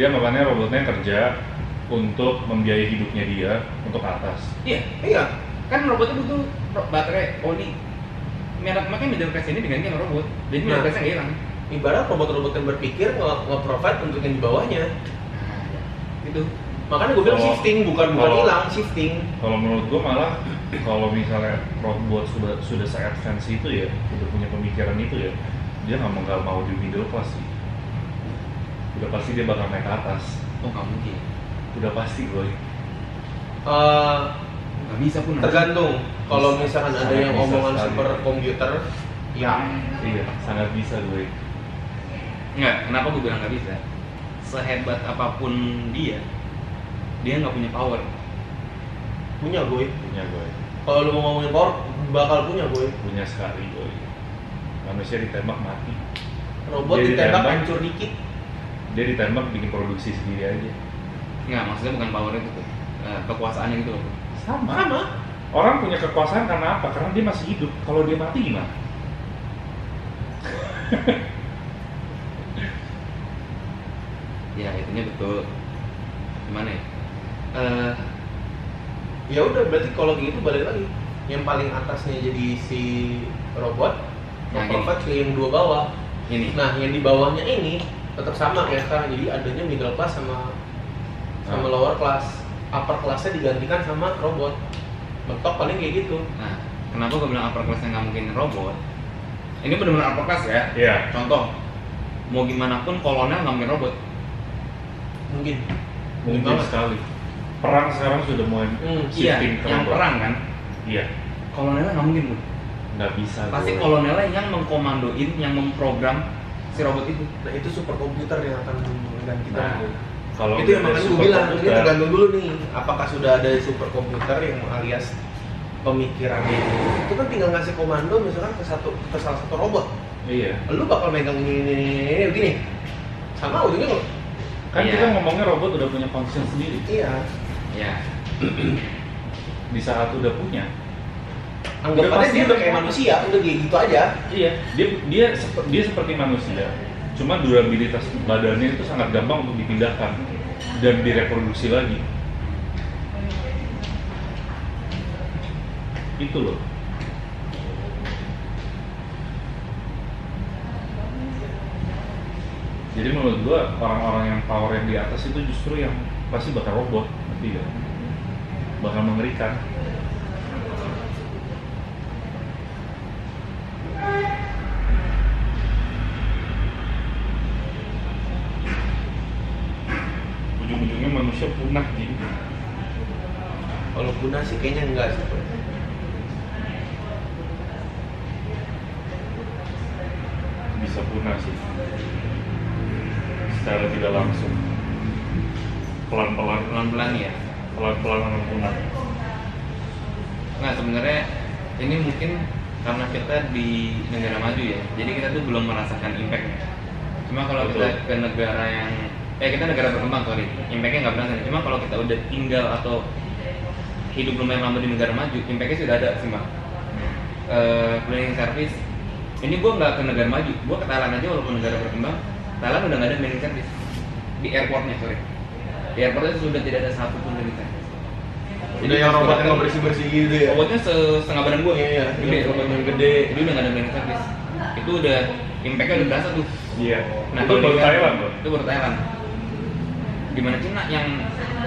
anggapannya robotnya kerja untuk membiayai hidupnya dia untuk atas. Iya, Iya. kan robotnya butuh baterai, oli. Makanya middle class ini diganti sama robot. Jadi middle Nah. class yang hilang. Ibarat robot-robot yang berpikir nge-provide untuk yang di bawahnya. Itu. Makanya gue bilang Kalau- shifting, bukan kalau- hilang, shifting. Kalau menurut gua malah kalau misalnya robot sudah se-advance itu ya, udah punya pemikiran itu ya, dia nggak mau di middle class sih. Udah pasti dia bakal naik ke atas. Oh nggak mungkin. Udah pasti, boy. Nggak bisa pun. Tergantung. Kalau Bisa. misalkan ada Sangat yang bisa omongan sekali. super komputer, ya. Iya, sangat bisa, boy. Nggak, kenapa gue bilang nggak bisa? Sehebat apapun dia nggak punya power. Punya gue. Punya, boy. Kalau lu mau ngomongin power, bakal punya gue. Punya sekali, boy. Manusia ditembak mati. Robot Jadi ditembak tembak. hancur dikit. Dia ditembak bikin produksi sendiri aja. Nggak, maksudnya bukan power itu tuh. Kekuasaannya gitu loh. Sama. Orang punya kekuasaan karena apa? Karena dia masih hidup. Kalau dia mati gimana? Ya itunya betul. Gimana ya? Ya udah, berarti kalau gitu balik lagi. Yang paling atasnya jadi si robot, Yang provide ke yang dua bawah. Ini. Nah, yang di bawahnya ini tetap sama kayak sekarang. Jadi adanya middle class sama lower class. Upper class-nya digantikan sama robot. Mentok paling kayak gitu. Nah, kenapa gue bilang upper class-nya nggak mungkin robot? Ini benar-benar upper class ya. Iya. Contoh, mau gimana pun kolonel nggak mungkin robot. Mungkin. Mungkin banget. sekali. Perang sekarang sudah mulai Iya, shifting ke yang robot. perang kan. Iya. Kolonelnya nggak mungkin bro. Nggak bisa. Pasti boy. kolonelnya yang mengkomandoin, yang memprogram si robot itu. Nah, itu super komputer yang akan menggantikan. Nah, kalau itu yang udah makanya gue super bilang, ini komputer, tergantung dulu nih. Apakah sudah ada super komputer yang alias pemikirannya itu kan tinggal ngasih komando misalkan ke salah satu robot. Iya. Lu bakal megang ini begini. Sama ujungnya lo. Kan Iya. kita ngomongnya robot udah punya function sendiri. Iya. Ya. Di saat udah punya. Anggapannya pasti dia udah kayak ada. manusia, udah kayak gitu aja. Iya. Dia seperti manusia. Cuma durabilitas badannya itu sangat gampang untuk dipindahkan dan direproduksi lagi. Itu loh. Jadi menurut gua orang-orang yang power yang di atas itu justru yang pasti bakal robot, nanti ya. Bakal mengerikan. Ujung-ujungnya manusia punah gitu. Kalau punah sih kayaknya enggak sih. Bisa punah sih. Secara tidak langsung. Pelan-pelan, Pelan-pelan ya. pelan-pelan akan punah. Nah sebenarnya ini mungkin karena kita di negara maju ya, jadi kita tuh belum merasakan impactnya. Cuma kalau Betul. kita ke negara yang kita negara berkembang, sorry, impact-nya nggak berasa. Cuma kalau kita udah tinggal atau hidup lumayan lama di negara maju, impact-nya sudah ada sih Mbak. Cleaning service, ini gue nggak ke negara maju, gue ke Thailand aja walaupun negara berkembang, Thailand udah nggak ada cleaning service di airportnya, sorry. Di airportnya sudah tidak ada satu pun cleaning service. Jadi yang robotnya nggak bersih-bersih gitu ya? Robotnya setengah badan gue, Iya, gede, robot yang gede. Jadi udah nggak ada cleaning service. Itu udah impact-nya udah berasa tuh. Iya. Nah, Itu baru Thailand loh. Itu baru Thailand. Gimana Cina yang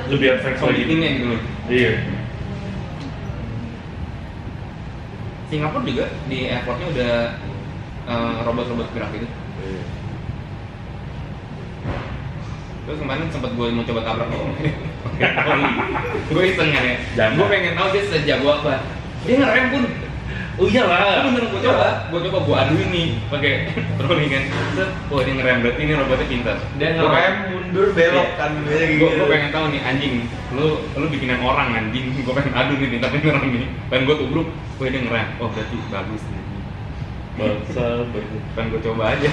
Lebih advance lagi. timnya gitu loh. Iya. Singapura juga di airportnya udah robot-robot gerak gitu. Iya. Terus kemarin sempat gue mau coba tabrak gue iseng kan ya. Jangan. Gue pengen tahu dia sejago apa. Dia ngerem pun. Oh iyalah. Itu bener gue coba gue aduin nih pakai troli kan. Set, oh dia ngerem, berarti ini robotnya pintar. Dia ngerem mundur belok kan biasanya gitu. Gue pengen tahu nih anjing, lu bikinan orang anjing. Gue pengen adu nih tapi ngerem nih. Dan gue tubruk, gue dia ngerem. Oh berarti bagus nih. Bangsa. Kan gue coba aja.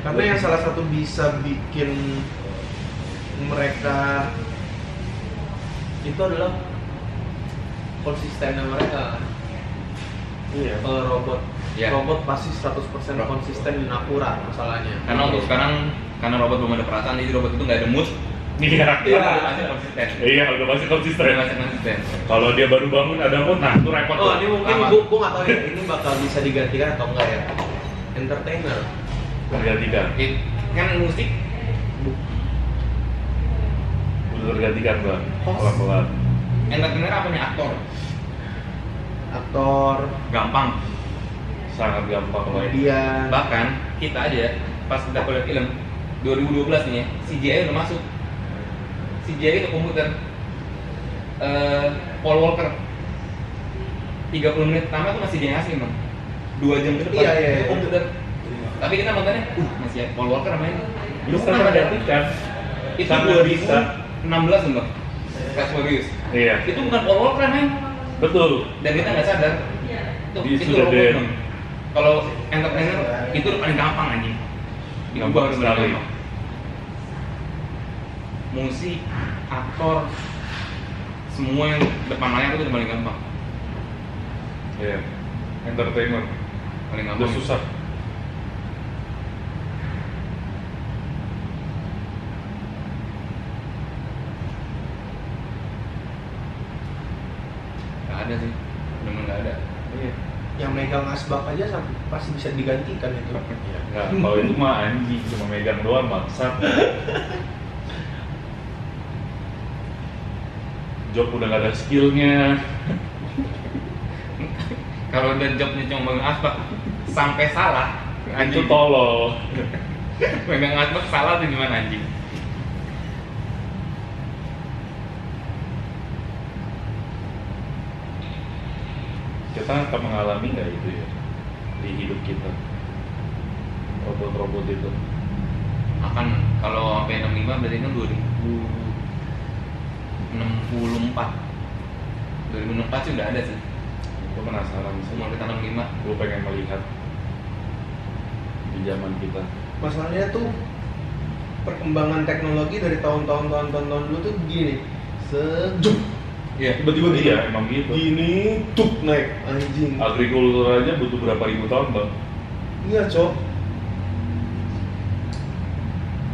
Karena yang salah satu bisa bikin mereka itu adalah konsistennya mereka. Iya. Robot Ya. robot pasti 100% konsisten dan akurat masalahnya. Karena untuk sekarang karena robot belum ada perasaan, jadi robot itu nggak ada mood. Iya. Iya. Udah pasti konsisten. Iya, udah pasti konsisten. Udah pasti konsisten. Kalau dia baru bangun ada mood, nah itu repot. Oh, tuh. ini mungkin Lama. gua nggak tahu ya, ini bakal bisa digantikan atau enggak ya. Entertainer. Tergantikan. Kan musik Udah tergantikan bang. Host. Pelan-pelan. entertainer apa nih aktor? Aktor, Gampang. Sangat gampang lah. komedian. Bahkan kita aja pas kita kuliah film 2012 nih ya, CGI udah masuk. CGI itu komputer. Paul Walker 30 menit pertama tuh masih dia ngasih bang. 2 jam ke depan Iya, iya, itu iya. komputer. Tapi kita nontonnya, masih ya Paul Walker main. Bisa tergantikan. Itu Sangat bisa. 2016 bang. Fast Furious. Iya. Itu bukan Paul Walker main. Betul. Dan kita nggak sadar. Dia Itu sudah robot dead. bang. Kalau entertainer itu udah paling gampang anjing. Itu Gampang baru sekali. gampang. Musik, aktor, semua yang depan layar itu udah paling gampang. Iya. Entertainment. Paling gampang. Udah susah. Gak ada sih. Bener nggak ada. Iya. Yang megang asbak aja pasti bisa digantikan itu. Nah, kalau itu mah anjing cuma megang doang bangsat. Job udah gak ada skillnya. Kalau udah jobnya cuma megang asbak sampai salah, Itu anjing. tolol. Megang asbak salah tuh gimana anjing? Kita akan mengalami nggak itu ya di hidup kita, robot-robot itu? Akan kalau sampai 65 berarti kan 2064 sih udah ada sih. Gue penasaran sih. Semua kita 65. Gue pengen melihat di zaman kita. Masalahnya tuh perkembangan teknologi dari tahun-tahun dulu tuh gini nih. Sejuk. Iya. Tiba-tiba gitu. Iya emang gitu. Gini, tuk naik anjing. Agrikultur aja butuh berapa ribu tahun bang? Iya, Cok.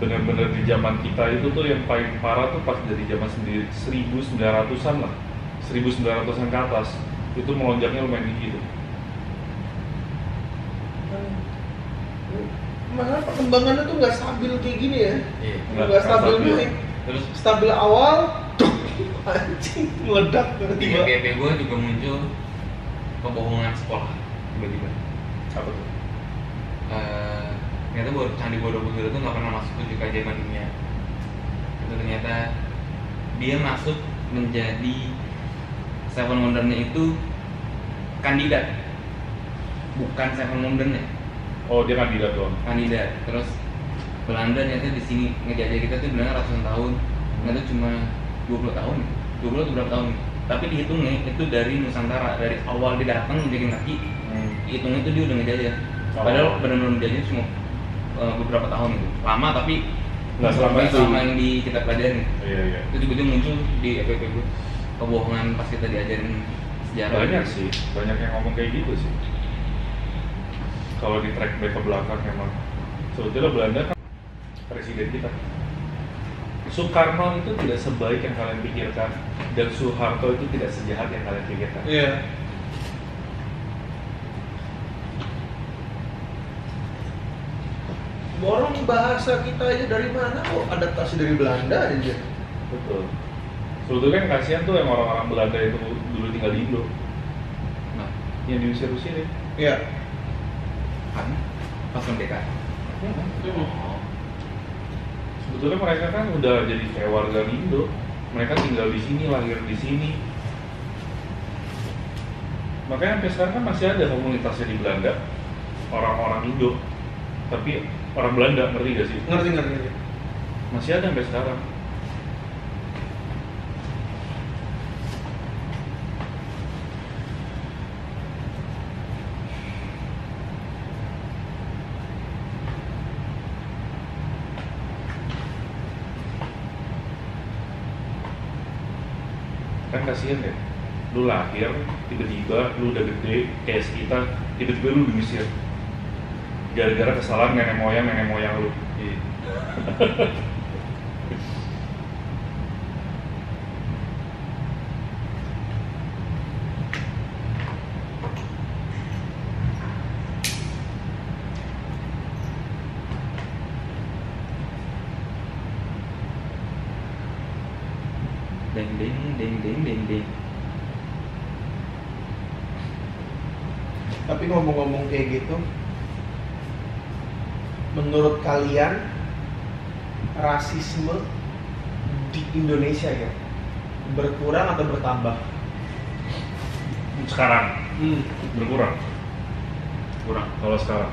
Bener-bener di zaman kita itu tuh yang paling parah tuh pas dari zaman sendiri 1900-an lah, 1900-an ke atas itu melonjaknya lumayan tinggi tuh. Malah perkembangannya tuh nggak stabil kayak gini ya. Iya. Nggak stabil naik. Terus Stabil awal, tuk, anjing meledak di tiba-tiba. BP gue juga muncul kebohongan sekolah tiba-tiba. Apa tuh? Ternyata Candi Borobudur itu nggak pernah masuk 7 keajaiban dunia. Itu ternyata dia masuk menjadi Seven Wonder-nya itu kandidat, bukan Seven Wonder-nya, Oh dia kandidat doang. kandidat. Terus Belanda ternyata di sini ngejajah kita tuh benar ratusan tahun, ternyata cuma 20 tahun, 20 atau berapa tahun. Tapi dihitungnya itu dari Nusantara, dari awal dia datang menjakin kaki, hitungnya itu dia udah ngejajah. Padahal benar-benar ngejajah cuma beberapa tahun gitu. Lama tapi Nggak selama itu. selama yang di kita pelajarin. Iya. Itu tiba-tiba muncul di FPP gue kebohongan pas kita diajarin sejarah. Banyak sih, banyak yang ngomong kayak gitu sih. Kalau di track back ke belakang emang sebetulnya Belanda kan presiden kita. Soekarno itu tidak sebaik yang kalian pikirkan dan Soeharto itu tidak sejahat yang kalian pikirkan. Iya. Borong bahasa kita aja dari mana kok adaptasi dari Belanda aja. Betul. Sebetulnya yang kasihan tuh yang orang-orang Belanda itu dulu tinggal di Indo. Nah, Yang diusir-usir ya. Iya. karena pas merdeka. Oh. Sebetulnya mereka kan udah jadi kayak warga Indo. Mereka tinggal di sini, lahir di sini. Makanya sampai sekarang kan masih ada komunitasnya di Belanda, orang-orang Indo. Tapi orang Belanda, ngerti gak sih? Ngerti. Masih ada sampai sekarang. Kan kasihan ya, lu lahir tiba-tiba lu udah gede kayak kita, tiba-tiba lu diusir gara-gara kesalahan nenek moyang lu. Iya. Ding. Tapi ngomong-ngomong kayak gitu, menurut kalian rasisme di Indonesia ya berkurang atau bertambah? Sekarang berkurang. Kurang. Kalau sekarang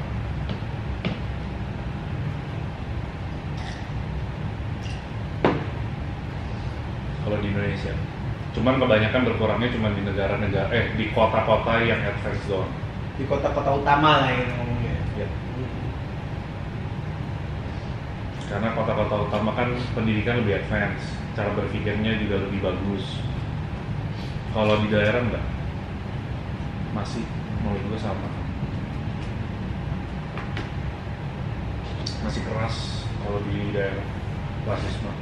kalau di Indonesia, cuman kebanyakan berkurangnya cuma di negara-negara di kota-kota yang advance doang. Di kota-kota utama lah yang ngomongnya. Ya. Karena kota-kota utama kan pendidikan lebih advance, cara berpikirnya juga lebih bagus. Kalau di daerah enggak, masih menurut gue sama, masih keras kalau di daerah rasisme.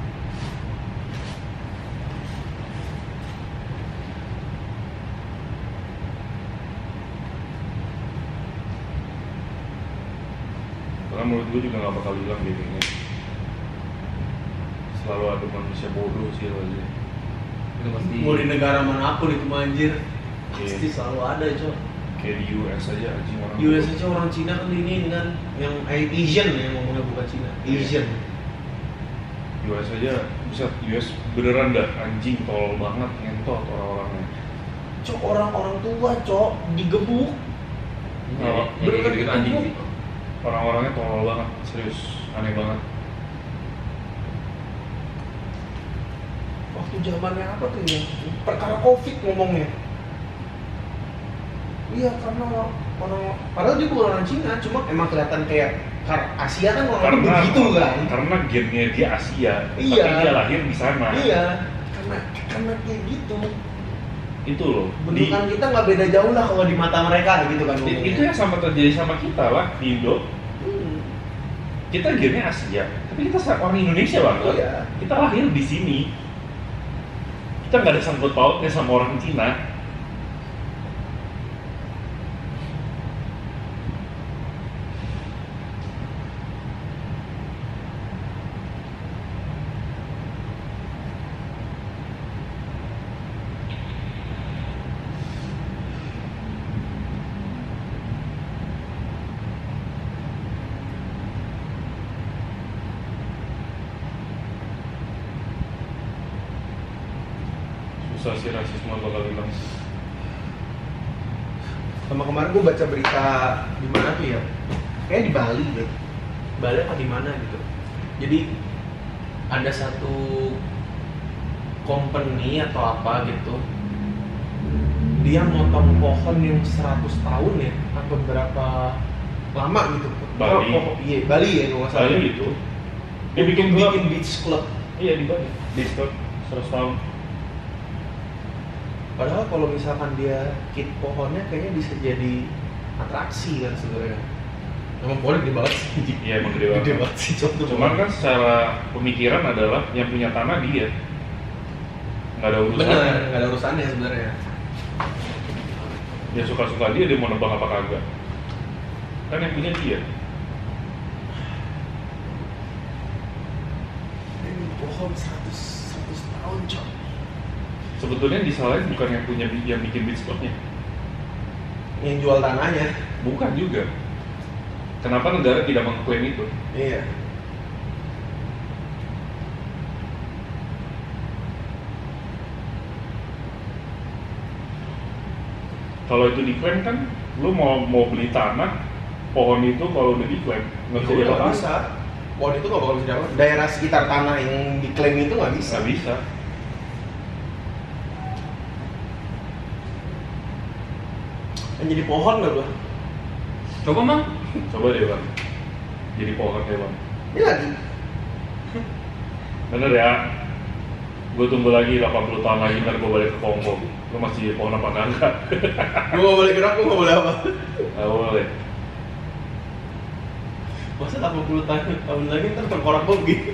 Karena menurut gue juga nggak bakal hilang gitu ini. Selalu ada manusia bodoh sih aja. Itu pasti. Mau di negara manapun itu mah, anjir, Iya. pasti selalu ada, Cok. Kayak di US aja anjing orang US bodoh. aja orang Cina kan ini kan yang Asian yang ngomongnya bukan Cina, Iya. Asian. US aja bisa, US beneran dah anjing, tolol banget, ngentot orang-orangnya. Cok, orang-orang tua, Cok, digebuk. Ya, gitu anjing sih. Orang-orangnya tolol banget, serius, aneh banget. Waktu zamannya apa tuh ya? Perkara Covid ngomongnya. Iya, karena orang padahal dia bukan orang Cina, cuma emang kelihatan kayak Asia kan orang begitu kan. Karena gennya dia Asia, Iya. tapi dia lahir di sana. Iya, karena kayak gitu. Itu loh. Bentukan kita nggak beda jauh lah kalau di mata mereka gitu kan. Itu yang sama terjadi sama kita lah di Indo. Kita gennya Asia, tapi kita orang Indonesia banget. Iya. Kita lahir di sini. Kita nggak ada sangkut pautnya sama orang Cina. Susah sih rasisme bakal hilang. Sama kemarin gue baca berita di mana tuh ya? Kayak di Bali deh. Bali apa di mana gitu. Jadi ada satu company atau apa gitu. Dia motong pohon yang 100 tahun ya, atau berapa lama gitu. Bali. Iya, Bali ya kalau nggak salah. Bali itu Dia bikin bikin klub. beach club. Iya di Bali. Discord 100 tahun. Padahal kalau misalkan dia keep pohonnya kayaknya bisa jadi atraksi kan sebenarnya. Emang pohonnya gede banget sih. Iya emang gede banget. Gede banget sih contoh. Cuman kan secara pemikiran adalah yang punya tanah dia. Nggak ada urusan. bener, nggak ada urusannya sebenarnya. Dia suka-suka dia mau nebang apa kagak. Kan yang punya dia. Ini pohon 100 tahun cok. Sebetulnya yang disalahin bukan yang punya yang bikin beach clubnya. Yang jual tanahnya. Bukan juga. Kenapa negara tidak mengklaim itu? Iya. Kalau itu diklaim kan, lu mau beli tanah, pohon itu kalau udah diklaim nggak bisa Nggak diapa-apain. bisa. Pohon itu nggak bakal bisa diapa. Daerah sekitar tanah yang diklaim itu nggak bisa. Nggak bisa. Yang jadi pohon nggak gua? Coba Mang. Coba deh bang, jadi pohon deh bang. Ini lagi. Bener ya, gue tunggu lagi 80 tahun lagi ntar gue balik ke Kongo. Lu masih jadi pohon apa enggak? Gua nggak boleh gerak, gua nggak boleh apa. Nggak boleh. Masa 80 tahun lagi ntar tengkorak gua gitu.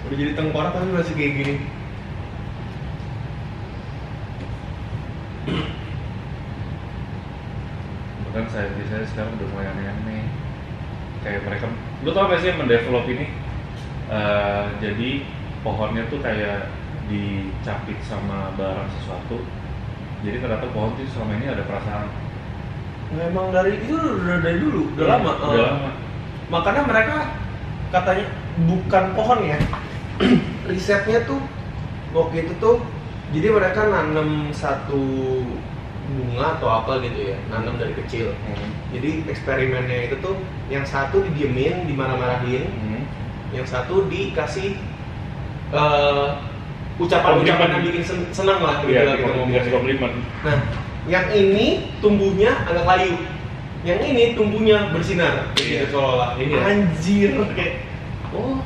Udah jadi tengkorak tapi masih kayak gini. Bahkan saya sekarang udah mulai aneh-aneh. Kayak mereka, lu tau gak sih yang mendevelop ini? Jadi pohonnya tuh kayak dicapit sama barang sesuatu. Jadi ternyata pohon itu selama ini ada perasaan. Memang dari itu udah dari dulu, udah Iya, lama. Udah lama. Makanya mereka katanya bukan pohon ya. Risetnya tuh waktu itu tuh, jadi mereka nanam satu bunga atau apa gitu ya, nanam dari kecil. Jadi eksperimennya itu tuh, yang satu didiemin, dimarah-marahin, yang satu dikasih ucapan-ucapan yang bikin senang lah gitu Iya, lah kita ngomong. dikasih komplimen. Nah, yang ini tumbuhnya agak layu, yang ini tumbuhnya bersinar, Iya. gitu seolah-olah. Iya. Anjir, kayak, oh,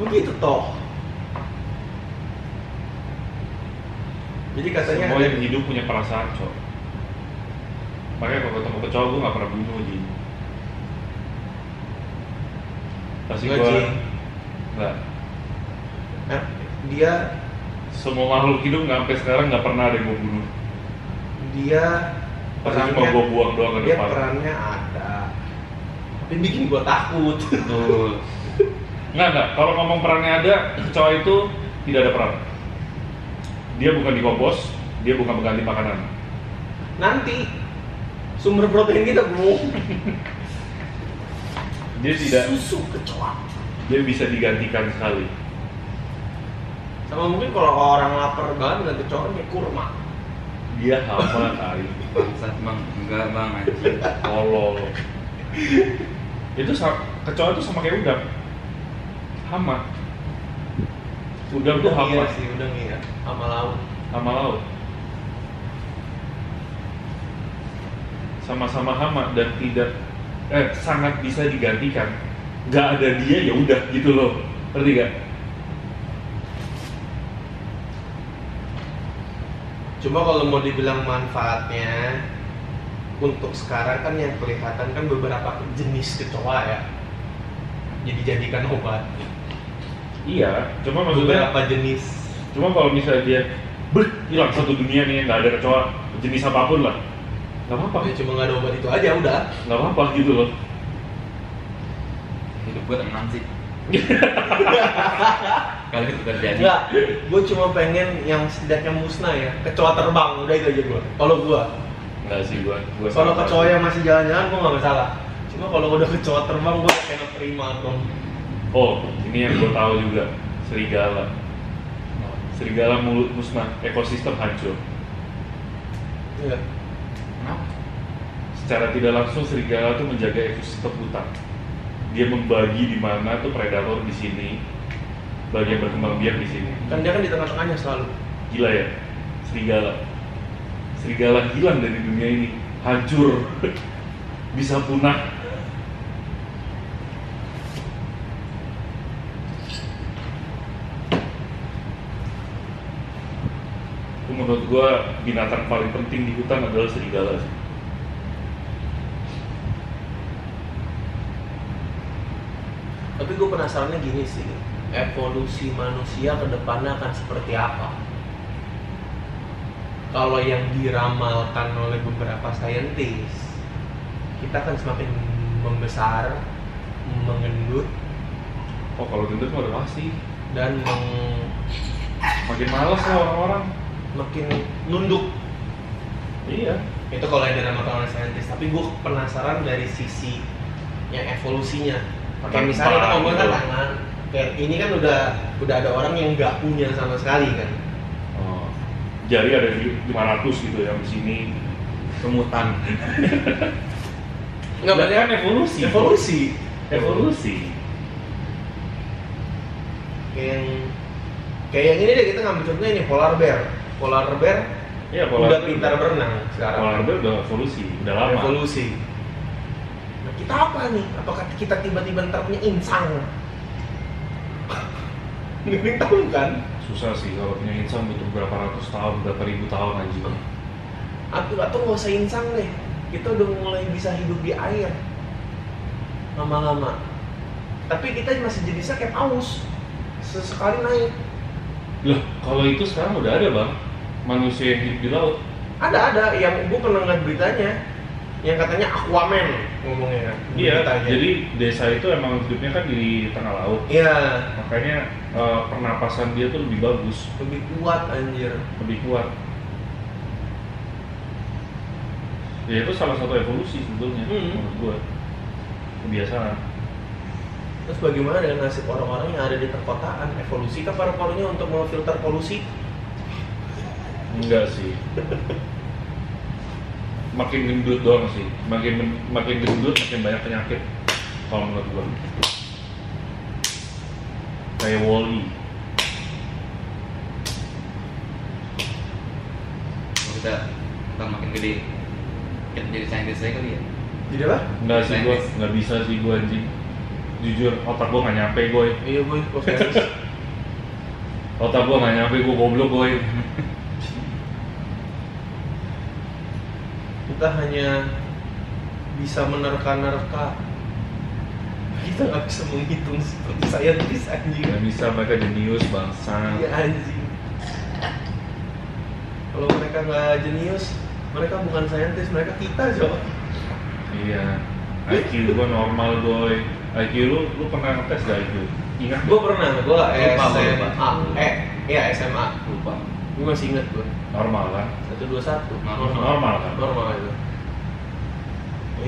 begitu toh. Jadi katanya Semua yang hidup punya perasaan, cok. Makanya kalau ketemu kecoa gue gak pernah bunuh, Ji. Pasti Nggak, gue Ji. nggak. dia Semua makhluk hidup nggak sampai sekarang nggak pernah ada yang gue bunuh. dia Pasti cuma gue buang doang ke dia depan. perannya ada, tapi bikin gua takut. Betul. Nggak. Kalau ngomong perannya ada, kecoa itu tidak ada peran. Dia bukan dikompos, dia bukan mengganti makanan. Nanti sumber protein kita bro. Dia tidak, Susu kecoa. dia bisa digantikan sekali. Sama mungkin kalau orang lapar banget dengan kecoa kayak kurma. Dia hama kali. Bangsat Mang. Enggak Bang anjing. Tolol. Itu kecoa itu sama kayak udang. Hama. Udang tuh hama. Iya sih, udang iya. Sama laut. Hama laut. Sama-sama hama dan tidak sangat bisa digantikan. Gak ada dia ya udah gitu loh. Ngerti gak? Cuma kalau mau dibilang manfaatnya, untuk sekarang kan yang kelihatan kan beberapa jenis kecoa ya, jadi jadikan obat. Iya, cuma maksudnya Beberapa jenis. cuma kalau misalnya dia hilang satu dunia nih nggak ada kecoa jenis apapun lah, nggak apa-apa, Ya cuma nggak ada obat itu aja udah. nggak apa-apa gitu loh. Hidup gue tenang sih. Kalau itu terjadi. Enggak, gue cuma pengen yang setidaknya musnah ya, kecoa terbang, udah itu aja gue. Kalau gue, Nggak sih gua kalau sama. kecoa yang masih jalan-jalan gue nggak masalah. Cuma kalau udah kecoa terbang gue kena terima dong. Oh, ini yang gua tahu juga, serigala. Serigala musnah, ekosistem hancur. Iya. Kenapa? Secara tidak langsung serigala tuh menjaga ekosistem hutan. Dia membagi di mana tuh predator di sini, bagian berkembang biak di sini. Kan dia kan di tengah-tengahnya selalu. Gila ya, serigala. Serigala hilang dari dunia ini, hancur. bisa punah. Menurut gua binatang paling penting di hutan adalah serigala sih. Tapi gue penasarannya gini sih, evolusi manusia ke depannya akan seperti apa? Kalau yang diramalkan oleh beberapa saintis, kita akan semakin membesar, mengendut, Oh kalau gendut mah udah pasti. dan Makin malas lah orang-orang. makin nunduk. Iya. Itu kalau yang diramalkan oleh saintis. Tapi gue penasaran dari sisi yang evolusinya. Kayak misalnya kita ngomongin kan tangan, kayak ini kan udah ada orang yang nggak punya sama sekali kan. Oh, jari ada di 500 gitu yang di sini. Kemutan. Nggak Berarti kan evolusi. Evolusi. Kayak yang ini deh, kita ngambil contohnya ini polar bear. Polar bear Iya, udah pintar berenang sekarang. Polar bear udah evolusi, udah lama. Evolusi. Nah, kita apa nih? Apakah kita tiba-tiba ntar punya insang? Nggak ada yang tahu kan? Susah sih kalau punya insang butuh berapa ratus tahun, berapa ribu tahun anjing. Atau nggak usah insang deh. Kita udah mulai bisa hidup di air lama-lama. Tapi kita masih jenisnya kayak paus. Sesekali naik. Loh, kalau itu sekarang udah ada bang, manusia yang hidup di laut. Ada yang gue pernah ngeliat beritanya, yang katanya Aquaman ngomongnya kan. Iya, beritanya. jadi desa itu emang hidupnya kan di tengah laut. Iya, Makanya pernapasan dia tuh lebih bagus, lebih kuat anjir. lebih kuat. Ya itu salah satu evolusi sebetulnya menurut gua. Kebiasaan. Terus bagaimana dengan nasib orang-orang yang ada di perkotaan? Evolusi kah paru-parunya untuk memfilter polusi? Enggak sih. Makin gendut doang sih. Makin gendut makin banyak penyakit. Kalau menurut gua. Kayak Wall-E. Kalau kita makin gede, kita jadi saintis aja kali ya. Jadi apa? Enggak sih gua, Saintis. enggak bisa sih gua anjing. Jujur otak gua nggak nyampe goy. Iya gue saintis. Otak gua nggak nyampe, gua goblok goy. Kita hanya bisa menerka-nerka. Kita nggak bisa menghitung seperti saintis anjing. Nggak bisa, mereka jenius bangsa. Iya anjing. Kalau mereka nggak jenius, mereka bukan saintis, mereka kita coba. Iya. IQ gua normal goy. IQ lu pernah ngetes gak IQ? Ingat Gue pernah, gue Lupa. SMA. Iya SMA. Lupa. Gue masih inget gue. normal kan? 121. Normal kan? Normal itu.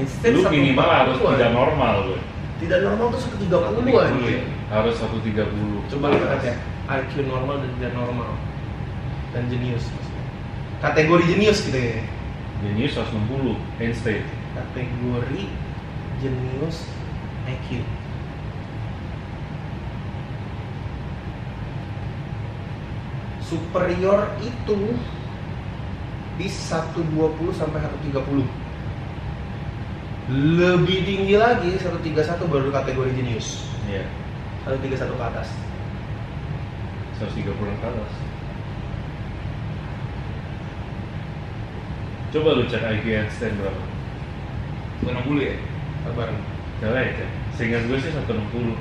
Instan Lu 140. minimal harus tidak normal loh. Tidak normal tuh 130 130 aja. ya? Harus 130. Coba kita cek IQ normal dan tidak normal dan jenius maksudnya. Kategori jenius gitu ya. Jenius 160, Einstein. Kategori jenius IQ. Superior itu di 120 sampai 130. Lebih tinggi lagi 131 baru kategori jenius. Iya. 131 ke atas. 130 ke atas. Coba lu cek IQ Einstein berapa? 160 ya? Sabar. Coba ya cek. Seingat gue sih 160.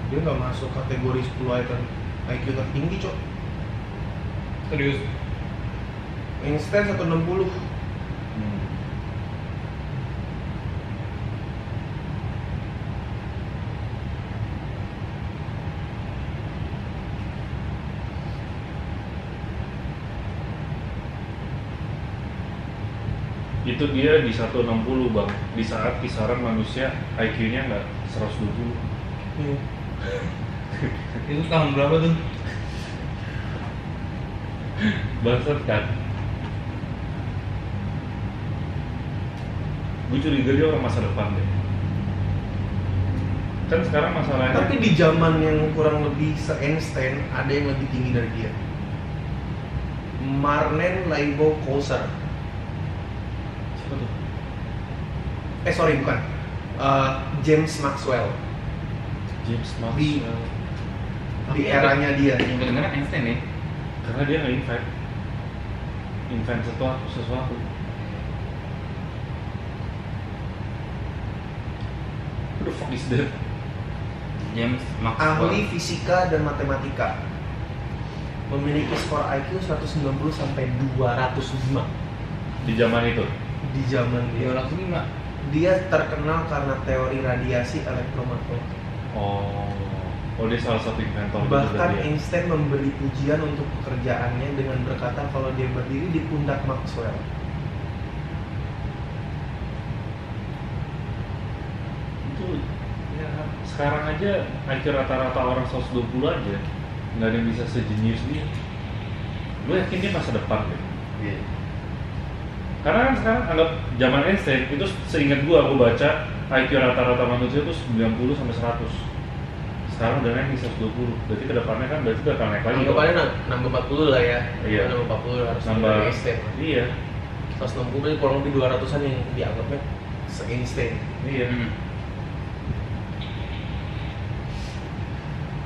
Dia nggak masuk kategori 10 item IQ tertinggi, cok. Serius? Einstein 160. Itu dia di 160 bang. Di saat kisaran manusia IQ-nya nggak 120. Iya. Itu tahun berapa tuh? Bangsat kan? Gue curiga dia orang masa depan deh. Kan sekarang masalahnya. Tapi di zaman yang kurang lebih se-Einstein ada yang lebih tinggi dari dia. Marnen Leibo Koser. Siapa tuh? Sorry bukan. James Maxwell. James Di- Maxwell. Di eranya dia. Yang kedengeran Einstein ya. Karena dia nggak invent sesuatu. Who the fuck is that? James Maxwell. Ahli fisika dan matematika. Memiliki skor IQ 190 sampai 205 Di zaman itu. di zaman dia. 205. Dia terkenal karena teori radiasi elektromagnetik. Oh dia salah satu inventor juga Bahkan dia. Einstein memberi pujian untuk pekerjaannya dengan berkata kalau dia berdiri di pundak Maxwell. Itu ya sekarang aja IQ rata-rata orang 120 aja nggak ada yang bisa sejenius dia. Gue yakin dia masa depan deh. Iya. Karena kan sekarang anggap zaman Einstein itu seingat gue baca IQ rata-rata manusia itu 90 sampai 100. Sekarang udah naik di 120. Berarti kedepannya kan berarti udah akan naik lagi. Anggapannya nambah 40 lah ya. Iya. Nambah 40 harus Nambah. dari Einstein. Iya. 160 berarti kurang lebih 200-an yang dianggapnya se-Einstein. Iya. Hmm.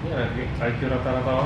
Ya, IQ rata-rata orang